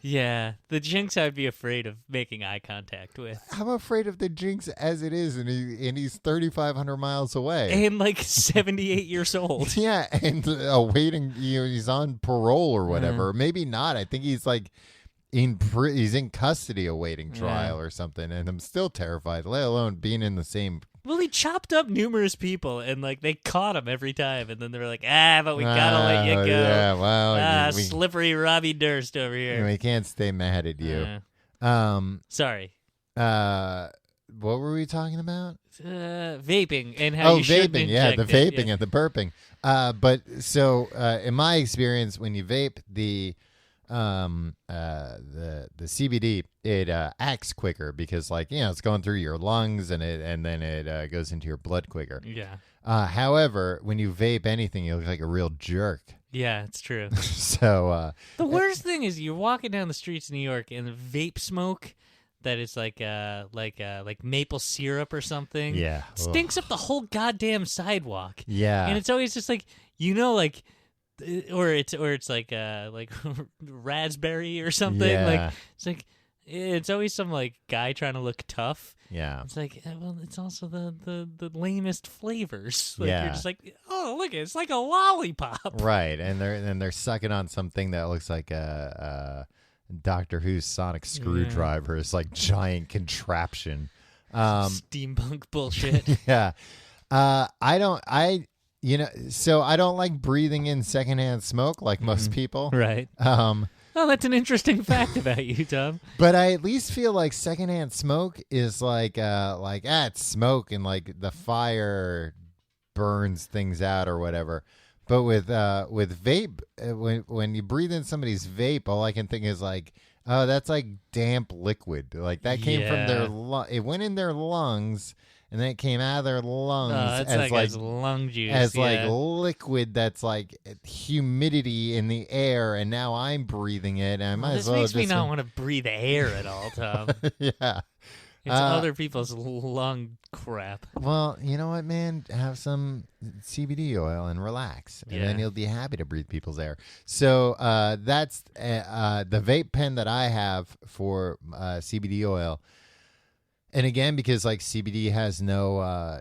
Yeah, the Jinx I'd be afraid of making eye contact with. I'm afraid of the Jinx as it is, and he's 3,500 miles away. And like 78 years old. Yeah, and awaiting, he's on parole or whatever. Maybe not. I think he's like he's in custody awaiting trial or something, and I'm still terrified, let alone being in the same. Well, he chopped up numerous people, and like they caught him every time, and then they were like, but we gotta let you go. Yeah, well, slippery Robbie Durst over here. We can't stay mad at you. Sorry. What were we talking about? Vaping and how you should vaping, inject the it, vaping and the burping. But so in my experience, when you vape, the CBD, it acts quicker because it's going through your lungs and then it goes into your blood quicker. Yeah. However, when you vape anything, you look like a real jerk. Yeah, it's true. So the worst thing is you're walking down the streets of New York and the vape smoke that is like maple syrup or something. Yeah, stinks up the whole goddamn sidewalk. Yeah, and it's always just like or it's like raspberry or something. Yeah. Like it's always some like guy trying to look tough. Yeah, it's like well, it's also the lamest flavors. Like yeah, you're just like, oh look, it's like a lollipop. Right, and they're sucking on something that looks like a Doctor Who's sonic screwdriver. It's like giant contraption. Steampunk bullshit. Yeah, so I don't like breathing in secondhand smoke like most people. Right. Oh, that's an interesting fact about you, Tom. But I at least feel like secondhand smoke is like it's smoke and like the fire burns things out or whatever. But with vape, when you breathe in somebody's vape, all I can think is like, oh, that's like damp liquid. Like that came from their it went in their lungs. And then it came out of their lungs as lung juice. As like liquid that's like humidity in the air, and now I'm breathing it. And I might as well. This makes me not want to breathe air at all, Tom. Yeah. It's other people's lung crap. Well, you know what, man? Have some CBD oil and relax, and then you'll be happy to breathe people's air. So that's the vape pen that I have for CBD oil. And again, because like CBD has no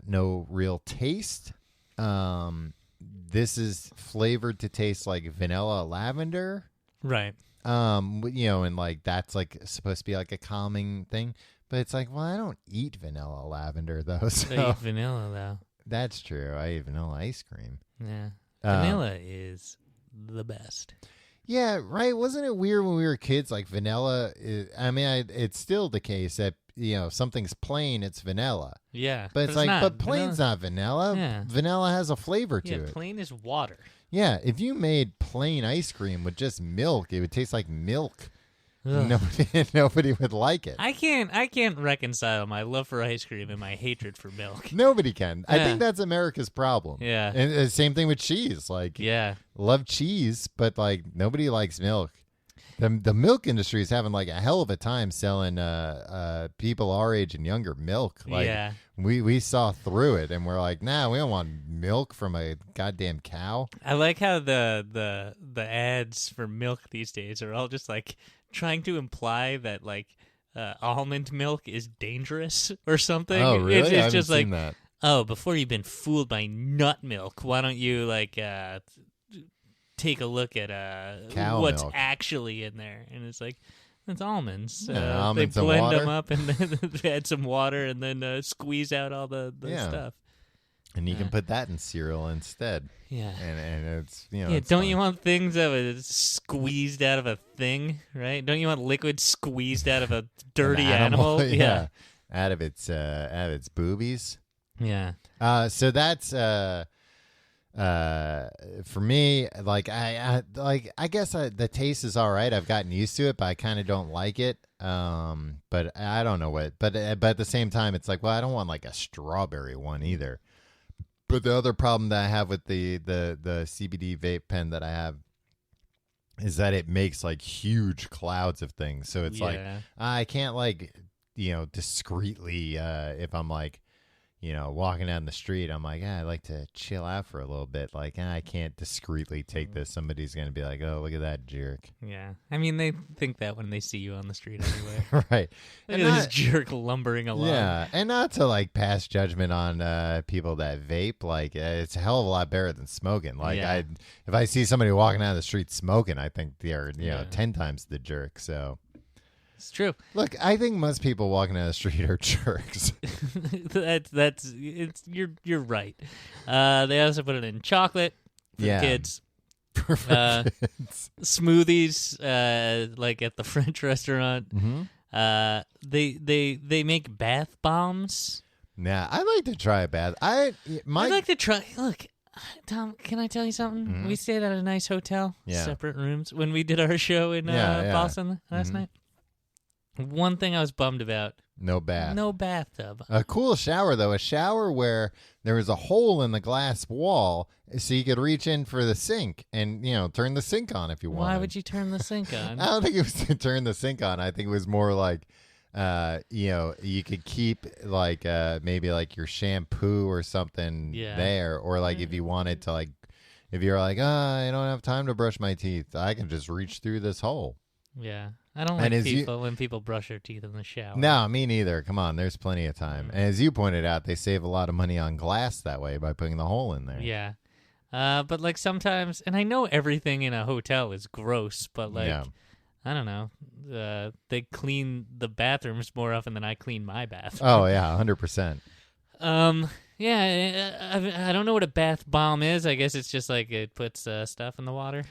real taste, this is flavored to taste like vanilla lavender, right? And like that's like supposed to be like a calming thing, but it's like, well, I don't eat vanilla lavender though. So I eat vanilla though. That's true. I eat vanilla ice cream. Yeah, vanilla is the best. Yeah, right. Wasn't it weird when we were kids? Like vanilla it's still the case that if something's plain, it's vanilla. Yeah, but it's like, but plain's not vanilla. Yeah. Vanilla has a flavor to it. Yeah, plain is water. Yeah, if you made plain ice cream with just milk, it would taste like milk. Nobody would like it. I can't reconcile my love for ice cream and my hatred for milk. Nobody can. I think that's America's problem. Yeah. And same thing with cheese. Like, love cheese, but like nobody likes milk. The milk industry is having like a hell of a time selling people our age and younger milk. Like, we saw through it and we're like, nah, we don't want milk from a goddamn cow. I like how the ads for milk these days are all just like trying to imply that like almond milk is dangerous or something. Oh, really? It's just like, that. Oh, before you've been fooled by nut milk, why don't you like take a look at what's milk. Actually in there? And it's like, it's almonds. Almonds they and blend water? them up and then add some water and then squeeze out all the stuff. And you can put that in cereal instead. Yeah. And it's, it's don't fun. You want things that are squeezed out of a thing, right? Don't you want liquid squeezed out of a dirty animal? Yeah. Out of its boobies. Yeah. So that's for me, like I guess the taste is all right. I've gotten used to it, but I kind of don't like it. But I don't know what. But at the same time, it's like, well, I don't want like a strawberry one either. But the other problem that I have with the CBD vape pen that I have is that it makes like huge clouds of things. So it's like I can't like, discreetly if I'm like, walking down the street, I'm like, I'd like to chill out for a little bit. Like, I can't discreetly take this. Somebody's going to be like, oh, look at that jerk. Yeah. I mean, they think that when they see you on the street anyway. Right. Look at this jerk lumbering along. Yeah. And not to like pass judgment on people that vape. Like, it's a hell of a lot better than smoking. Like, if I see somebody walking down the street smoking, I think they're, 10 times the jerk. So. It's true. Look, I think most people walking down the street are jerks. You're right. They also put it in chocolate for kids. For kids. Smoothies, like at the French restaurant. Mm-hmm. They make bath bombs. Nah, I'd like to try a bath. I'd like to try. Look, Tom, can I tell you something? Mm-hmm. We stayed at a nice hotel, yeah. separate rooms, when we did our show in Boston last night. One thing I was bummed about. No bath. No bathtub. A cool shower, though. A shower where there was a hole in the glass wall so you could reach in for the sink and, turn the sink on if you wanted. Why would you turn the sink on? I don't think it was to turn the sink on. I think it was more like, you could keep like maybe like your shampoo or something there. Or like if you wanted to like, if you're like, I don't have time to brush my teeth, I can just reach through this hole. Yeah. I don't like when people brush their teeth in the shower. No, me neither. Come on, there's plenty of time. And as you pointed out, they save a lot of money on glass that way by putting the hole in there. Yeah. But like sometimes, and I know everything in a hotel is gross, but like, I don't know, they clean the bathrooms more often than I clean my bathroom. Oh, yeah, 100%. Yeah, I don't know what a bath bomb is. I guess it's just like it puts stuff in the water.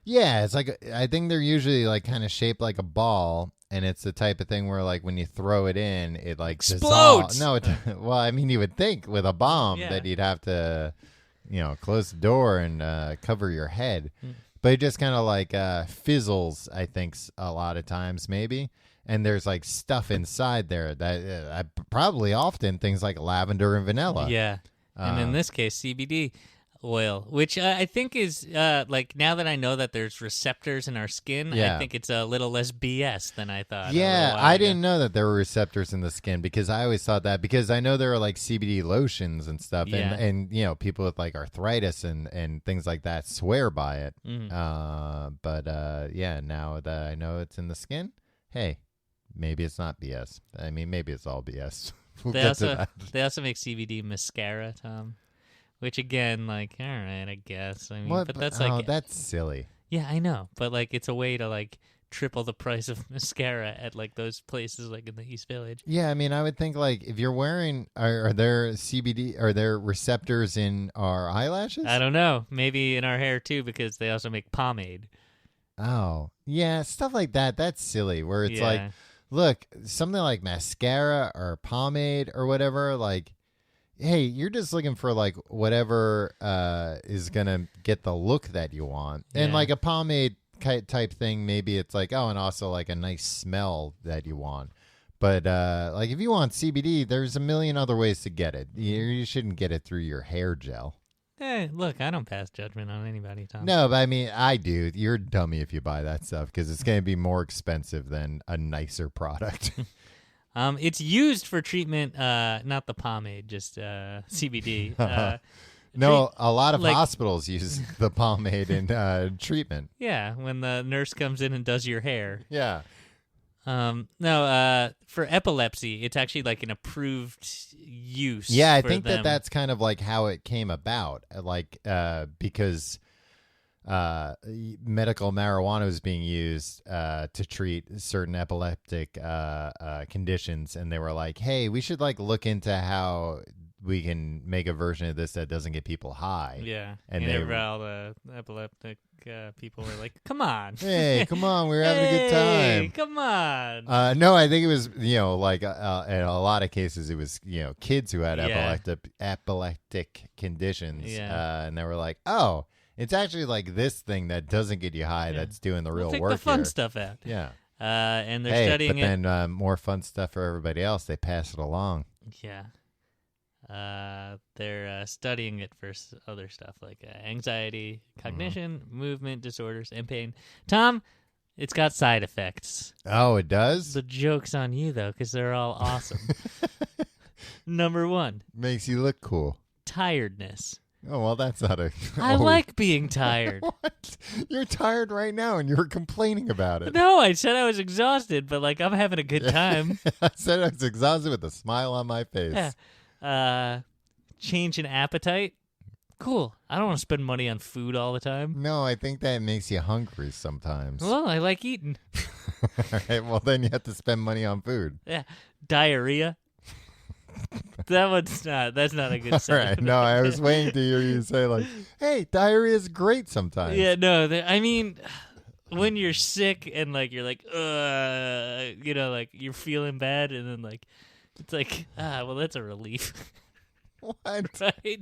Yeah, it's like, I think they're usually like kind of shaped like a ball, and it's the type of thing where like when you throw it in, it like explodes. No, well, I mean, you would think with a bomb that you'd have to, close the door and cover your head, but it just kind of like fizzles, I think, a lot of times maybe, and there's like stuff inside there that probably often things like lavender and vanilla. Yeah, and in this case, CBD oil, which I think is like, now that I know that there's receptors in our skin, I think it's a little less BS than I thought. Yeah, I didn't know that there were receptors in the skin, because I always thought that, because I know there are like CBD lotions and stuff, and people with like arthritis and things like that swear by it. But now that I know it's in the skin, hey, maybe it's not BS. I mean, maybe it's all BS. They also make CBD mascara, Tom. Which again, like, all right, I guess. I mean, but that's like, that's silly. Yeah, I know, but like, it's a way to like triple the price of mascara at like those places, like in the East Village. Yeah, I mean, I would think like if you're wearing, are there CBD? Are there receptors in our eyelashes? I don't know. Maybe in our hair too, because they also make pomade. Oh, yeah, stuff like that. That's silly. Where it's like, look, something like mascara or pomade or whatever, like. Hey, you're just looking for like whatever is gonna get the look that you want, and like a pomade type thing, maybe it's like, and also like a nice smell that you want. But like if you want CBD, there's a million other ways to get it. You shouldn't get it through your hair gel. Hey, look, I don't pass judgment on anybody, Tom. No, but I mean, I do. You're a dummy if you buy that stuff, because it's gonna be more expensive than a nicer product. It's used for treatment, not the pomade, just CBD. No, a lot of hospitals use the pomade in treatment. Yeah, when the nurse comes in and does your hair. Yeah. No, for epilepsy, it's actually like an approved use. Yeah, I think that's kind of like how it came about, like because medical marijuana was being used to treat certain epileptic conditions, and they were like, hey, we should like look into how we can make a version of this that doesn't get people high. Yeah, and all the epileptic people were like, come on. Hey, come on, we're having a good time. Come on. No, I think it was, like in a lot of cases it was, kids who had epileptic conditions. Yeah. And they were like, oh, it's actually like this thing that doesn't get you high that's doing the real take work the fun here. stuff out. Yeah. And they're studying but then more fun stuff for everybody else. They pass it along. Yeah. They're studying it for other stuff like anxiety, cognition, movement disorders, and pain. Tom, it's got side effects. Oh, it does? The joke's on you, though, because they're all awesome. Number 1. Makes you look cool. Tiredness. Oh, well, that's not a... I like being tired. What? You're tired right now, and you were complaining about it. No, I said I was exhausted, but, like, I'm having a good time. I said I was exhausted with a smile on my face. Yeah. Change in appetite. Cool. I don't want to spend money on food all the time. No, I think that makes you hungry sometimes. Well, I like eating. All right, well, then you have to spend money on food. Yeah. Diarrhea. That's not a good All sign. right, no, I was waiting to hear you say, like, hey, diarrhea is great sometimes. Yeah, no, I mean, when you're sick and, like, you're like, like, you're feeling bad, and then, like, it's like, well, that's a relief. What? Right?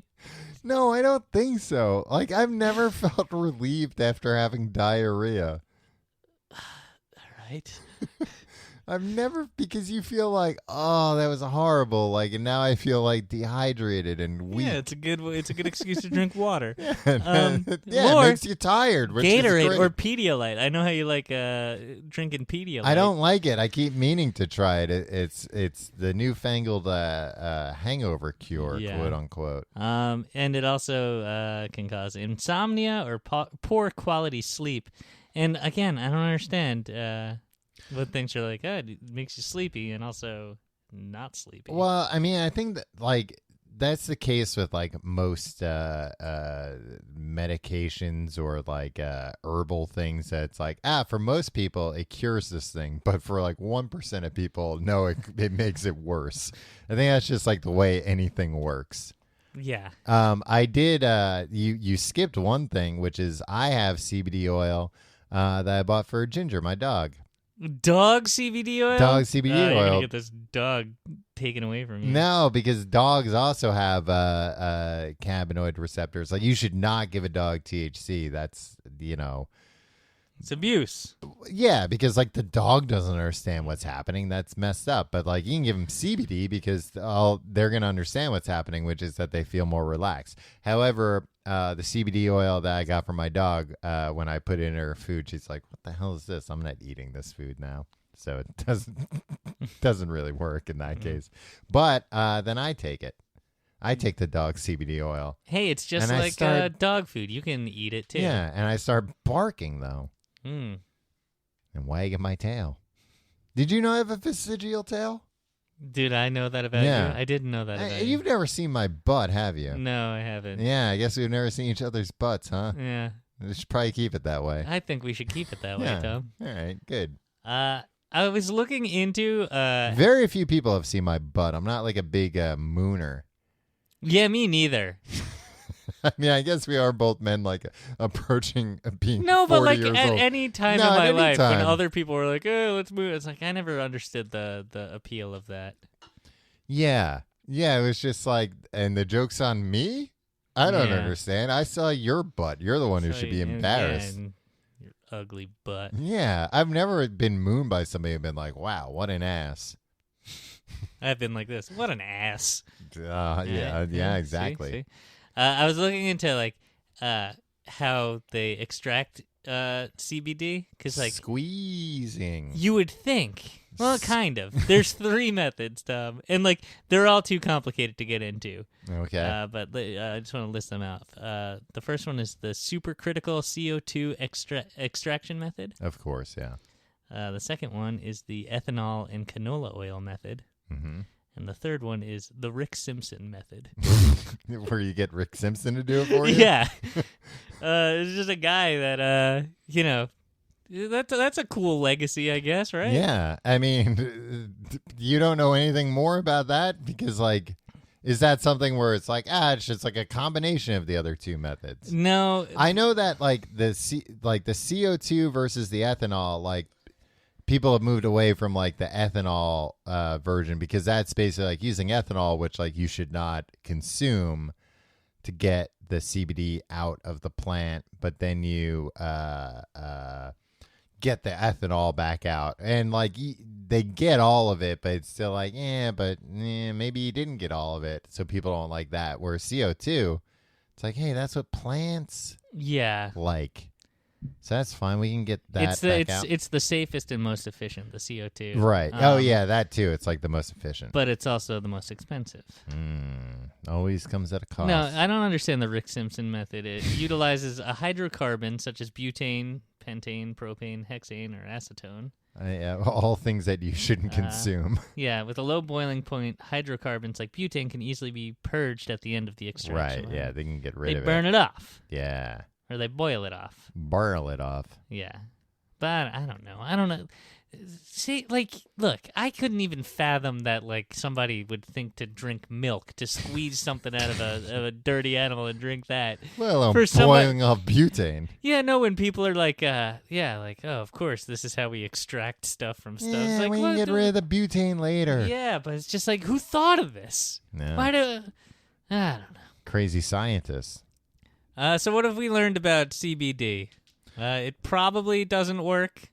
No, I don't think so. Like, I've never felt relieved after having diarrhea. All right. I've never, because you feel like, oh, that was horrible. Like, and now I feel like dehydrated and weak. Yeah, it's a good excuse to drink water. Yeah, Or it makes you tired. Which Gatorade is great. or Pedialyte. I know how you like drinking Pedialyte. I don't like it. I keep meaning to try it. It's the newfangled hangover cure, Yeah. quote unquote. And it also can cause insomnia or poor quality sleep. And again, I don't understand what things are like, it makes you sleepy and also not sleepy. Well, I mean, I think that, like, that's the case with, like, most medications or, like, herbal things that's like, for most people, it cures this thing. But for, like, 1% of people, no, it makes it worse. I think that's just, like, the way anything works. Yeah. I did, you skipped one thing, which is I have CBD oil that I bought for Ginger, my dog. Dog CBD oil? Dog CBD You're oil. gonna get this dog taken away from you. No, because dogs also have cannabinoid receptors. Like, you should not give a dog THC. That's, It's abuse. yeah, because, like, the dog doesn't understand what's happening. That's messed up. But, like, you can give them CBD because they're going to understand what's happening, which is that they feel more relaxed. However, the CBD oil that I got from my dog, when I put it in her food, she's like, what the hell is this? I'm not eating this food now. So it doesn't really work in that case. But then I take it. I take the dog CBD oil. Hey, it's just And I like start- dog food. You can eat it too. Yeah, and I start barking, though, Mm. and wagging my tail. Did you know I have a vestigial tail? Did I know that about Yeah. you? I didn't know that about You've never seen my butt, have you? No, I haven't. Yeah, I guess we've never seen each other's butts, huh? Yeah. We should probably keep it that way. I think we should keep it that way, Yeah. Tom. All right, good. I was looking into Very few people have seen my butt. I'm not like a big mooner. yeah, me neither. I mean, I guess we are both men, like, approaching being No, 40 but like years at old. any time No, in at my any life when time. other people were like, "Oh, let's move," it's like I never understood the appeal of that. Yeah. Yeah, it was just like, and the joke's on me? I don't Yeah. understand. I saw your butt. You're the one who So, should be and- embarrassed. and your ugly butt. Yeah, I've never been mooned by somebody who've been like, wow, what an ass. I've been like this. What an ass. Yeah, See? exactly. See? I was looking into like how they extract CBD because like Squeezing. you would think. Well, kind of. There's 3 methods, Tom, and like they're all too complicated to get into. Okay. But I just want to list them out. The first one is the supercritical CO2 extraction method. Of course, yeah. The second one is the ethanol and canola oil method. Mm-hmm. And the third one is the Rick Simpson method. Where you get Rick Simpson to do it for you? Yeah. It's just a guy that, that's a cool legacy, I guess, right? Yeah. I mean, you don't know anything more about that? Because, like, is that something where it's like, it's just like a combination of the other 2 methods? No. I know that, like, the CO2 versus the ethanol, like, people have moved away from, like, the ethanol version because that's basically like using ethanol, which, like, you should not consume to get the CBD out of the plant, but then you get the ethanol back out. And like they get all of it, but it's still like, maybe you didn't get all of it. So people don't like that. Whereas CO2, it's like, hey, that's what plants like. So that's fine. We can get that back out. It's the safest and most efficient, the CO2. Right. That too. It's like the most efficient. But it's also the most expensive. Always comes at a cost. No, I don't understand the Rick Simpson method. It utilizes a hydrocarbon such as butane, pentane, propane, hexane, or acetone. All things that you shouldn't consume. Yeah, with a low boiling point, hydrocarbons like butane can easily be purged at the end of the extraction. Right, yeah, they can get rid of it. They burn it off. Yeah. Or they boil it off. Boil it off. Yeah. But I don't know. See, like, look, I couldn't even fathom that, like, somebody would think to drink milk, to squeeze something out of a dirty animal and drink that. Well, I'm boiling off butane. Yeah, no, when people are like, oh, of course, this is how we extract stuff from stuff. Yeah, like, we can get rid of the butane later. Yeah, but it's just like, who thought of this? No. I don't know. Crazy scientists. So what have we learned about CBD? It probably doesn't work.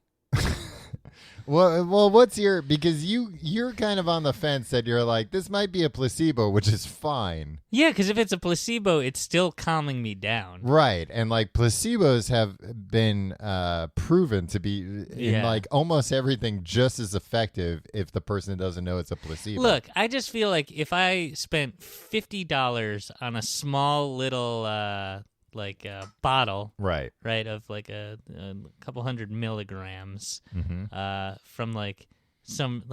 Well, what's because you're kind of on the fence that you're like, this might be a placebo, which is fine. Yeah, because if it's a placebo, it's still calming me down. Right, and like placebos have been proven to be in like almost everything just as effective if the person doesn't know it's a placebo. Look, I just feel like if I spent $50 on a small little bottle, right, of like a couple hundred milligrams, mm-hmm. From like some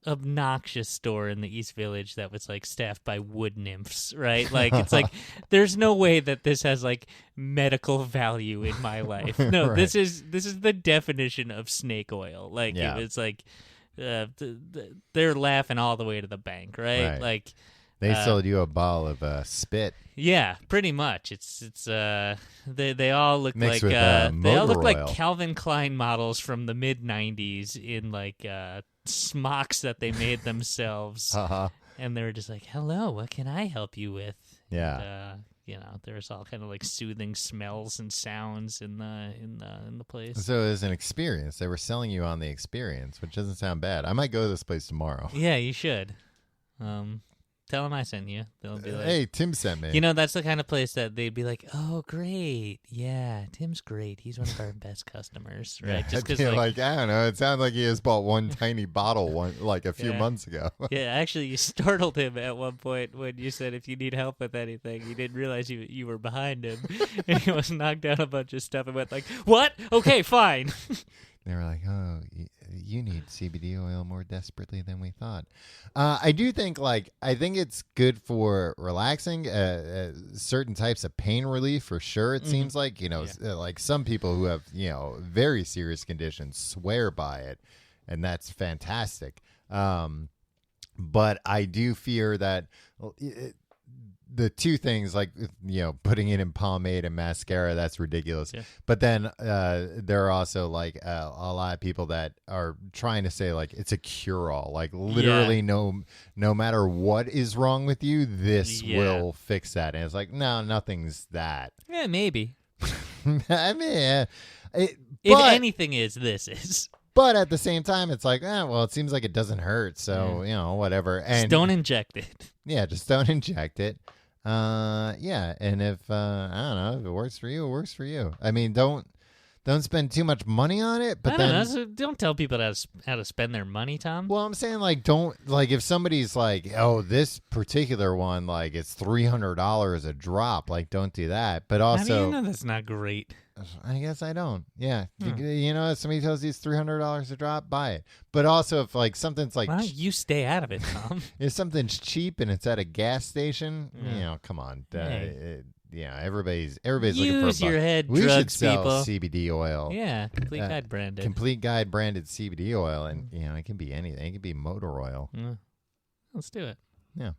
obnoxious store in the East Village that was like staffed by wood nymphs, right? Like it's like there's no way that this has like medical value in my life. No, right. this is the definition of snake oil. Like it's like they're laughing all the way to the bank, right? Like. They sold you a bottle of spit. Yeah, pretty much. It's they all look mixed like with, they all look oil. like Calvin Klein models from the mid '90s in like smocks that they made themselves, and they were just like, "Hello, what can I help you with?" Yeah, and, there's all kind of like soothing smells and sounds in the place. So it was an experience. They were selling you on the experience, which doesn't sound bad. I might go to this place tomorrow. Yeah, you should. Tell them I sent you. They'll be like, hey, Tim sent me. That's the kind of place that they'd be like, oh, great. Yeah, Tim's great. He's one of our best customers, right? Yeah, just because, like, I don't know. It sounds like he just bought one tiny bottle a few months ago. Yeah, actually, you startled him at one point when you said if you need help with anything. He didn't realize you were behind him. And he was knocked down a bunch of stuff and went like, what? Okay, fine. They were like, oh, you need CBD oil more desperately than we thought. I do think, I think it's good for relaxing, certain types of pain relief for sure. It seems like, like some people who have, very serious conditions swear by it, and that's fantastic. But I do fear that the two things, putting it in pomade and mascara, that's ridiculous. Yeah. But then there are also a lot of people that are trying to say it's a cure-all. Literally no matter what is wrong with you, this will fix that. And it's like, no, nothing's that. Yeah, maybe. I mean, if anything this is. But at the same time, it's like, it seems like it doesn't hurt. So, whatever. And just don't inject it. Yeah, just don't inject it. And if I don't know, if it works for you, it works for you. I mean, don't spend too much money on it, but don't tell people how to spend their money, Tom. Well, I'm saying don't if somebody's like, oh, this particular one, it's $300 a drop, don't do that. But also, how do you know that's not great? I guess I don't. Yeah. If somebody tells you it's $300 a drop, buy it. But also if something's why don't you stay out of it, Tom? If something's cheap and it's at a gas station, come on. Everybody's looking for a buck. Use your head, we drugs, should sell people. CBD oil. Yeah, Complete Guide branded. Complete Guide branded CBD oil, and it can be anything. It can be motor oil. Let's do it. Yeah.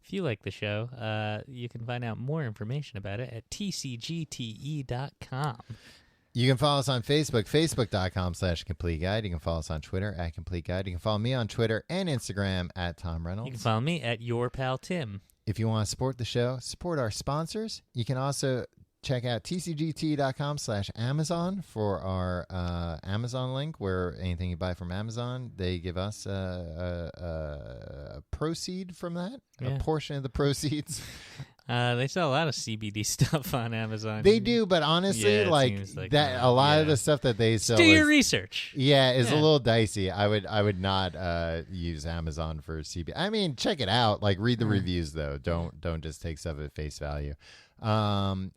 If you like the show, you can find out more information about it at tcgte.com. You can follow us on Facebook, facebook.com/Complete Guide. You can follow us on Twitter at Complete Guide. You can follow me on Twitter and Instagram at Tom Reynolds. You can follow me at Your Pal Tim. If you want to support the show, support our sponsors. You can also check out tcgt.com/Amazon for our Amazon link, where anything you buy from Amazon, they give us a proceed from that, a portion of the proceeds. They sell a lot of CBD stuff on Amazon. They do, but honestly, like that, a lot of the stuff that they sell. Do your research. Yeah, is a little dicey. I would not use Amazon for CBD. I mean, check it out. Like, read the reviews though. Don't just take stuff at face value. Patreon.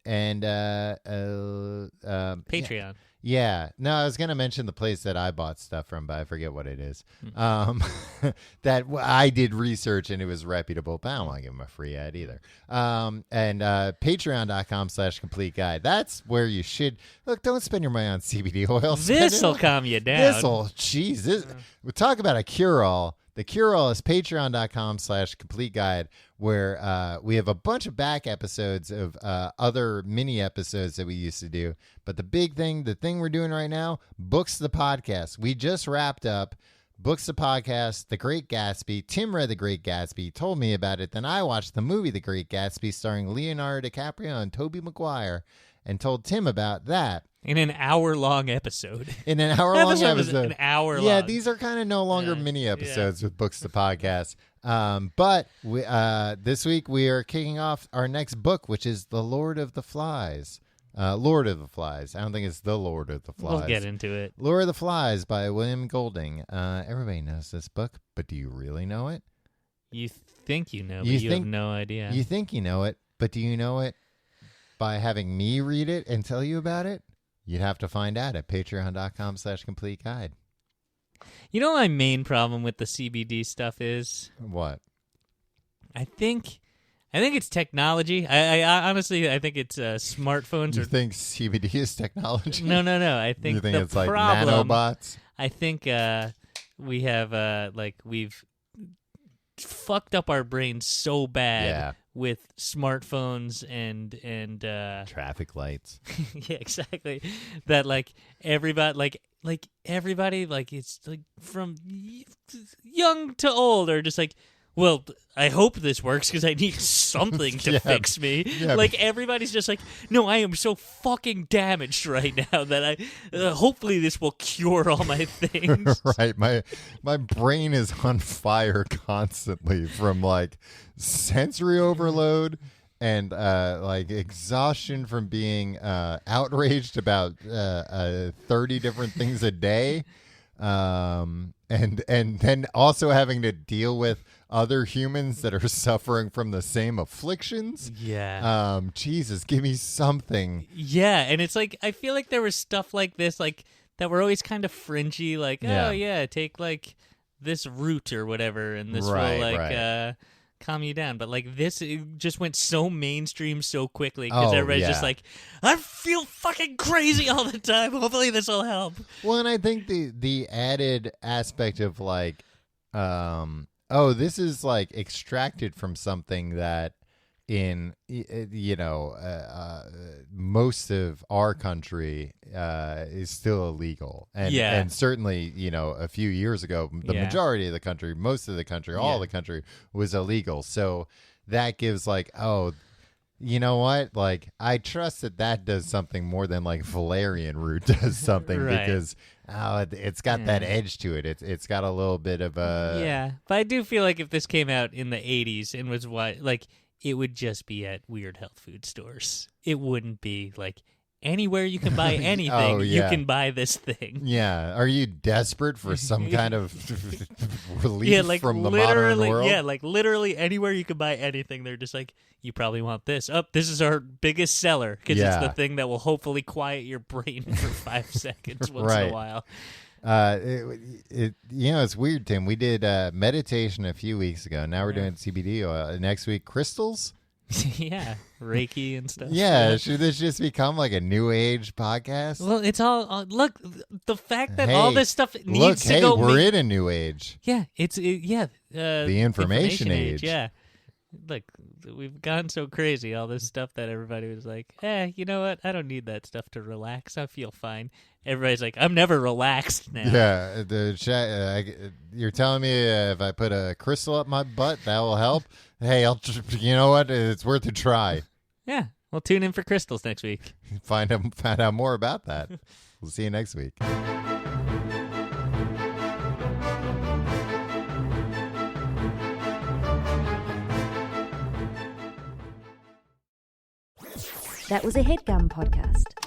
Yeah. No, I was going to mention the place that I bought stuff from, but I forget what it is. That I did research and it was reputable, but I don't want to give them a free ad either. Patreon.com/complete guide. That's where you should look. Don't spend your money on CBD oil. This'll calm you down. We'll talk about a cure-all. The cure-all is patreon.com/complete guide, where we have a bunch of back episodes of other mini episodes that we used to do. But the thing we're doing right now, Books the Podcast. We just wrapped up Books the Podcast, The Great Gatsby. Tim read The Great Gatsby, told me about it. Then I watched the movie The Great Gatsby starring Leonardo DiCaprio and Tobey Maguire and told Tim about that. In an hour-long episode. In an hour-long episode. An hour long. Yeah, these are kind of no longer mini episodes with Books the Podcast. But this week we are kicking off our next book, which is The Lord of the Flies. Lord of the Flies. I don't think it's The Lord of the Flies. We'll get into it. Lord of the Flies by William Golding. Everybody knows this book, but do you really know it? You think you know, but you have no idea. You think you know it, but do you know it by having me read it and tell you about it? You'd have to find out at patreon.com/complete guide. You know what my main problem with the CBD stuff is? What? I think it's technology. I honestly think it's smartphones. You think CBD is technology? No. I think you think it's problem, like nanobots? I think we have we've fucked up our brains so bad with smartphones and traffic lights. Yeah, exactly. That everybody it's like from young to old are just like, well, I hope this works because I need something to fix me. Yeah. Like, everybody's just like, no, I am so fucking damaged right now that I hopefully this will cure all my things. Right. My brain is on fire constantly from sensory overload and exhaustion from being outraged about 30 different things a day. And then also having to deal with other humans that are suffering from the same afflictions. Yeah. Jesus, give me something. Yeah, and it's like, I feel like there was stuff like this, that were always kind of fringy, take this root or whatever, and this will calm you down. But this, it just went so mainstream so quickly because everybody's just like, I feel fucking crazy all the time. Hopefully this will help. Well, and I think the added aspect of this is extracted from something that in most of our country is still illegal, and certainly a few years ago the majority of the country, most of the country, all the country was illegal. So that gives you know what? I trust that does something more than Valerian root does something because it's got that edge to it. It's got a little bit of a... Yeah, but I do feel like if this came out in the 80s and was it would just be at weird health food stores. It wouldn't be anywhere you can buy anything, you can buy this thing. Yeah. Are you desperate for some kind of relief from the modern world? Yeah, literally anywhere you can buy anything, they're just you probably want this. Oh, this is our biggest seller because it's the thing that will hopefully quiet your brain for 5 seconds once in a while. It's weird, Tim. We did meditation a few weeks ago. Now we're doing CBD oil. Next week, crystals. Yeah, Reiki and stuff. Yeah, should this just become a new age podcast? Well, it's all look. The fact that all this stuff needs to go. We're in a new age. Yeah, the information age. Yeah, look, we've gone so crazy. All this stuff that everybody was like, you know what? I don't need that stuff to relax. I feel fine. Everybody's like, I'm never relaxed now. Yeah, you're telling me if I put a crystal up my butt, that will help? Hey, you know what? It's worth a try. Yeah. Well, tune in for crystals next week. Find out more about that. We'll see you next week. That was a HeadGum podcast.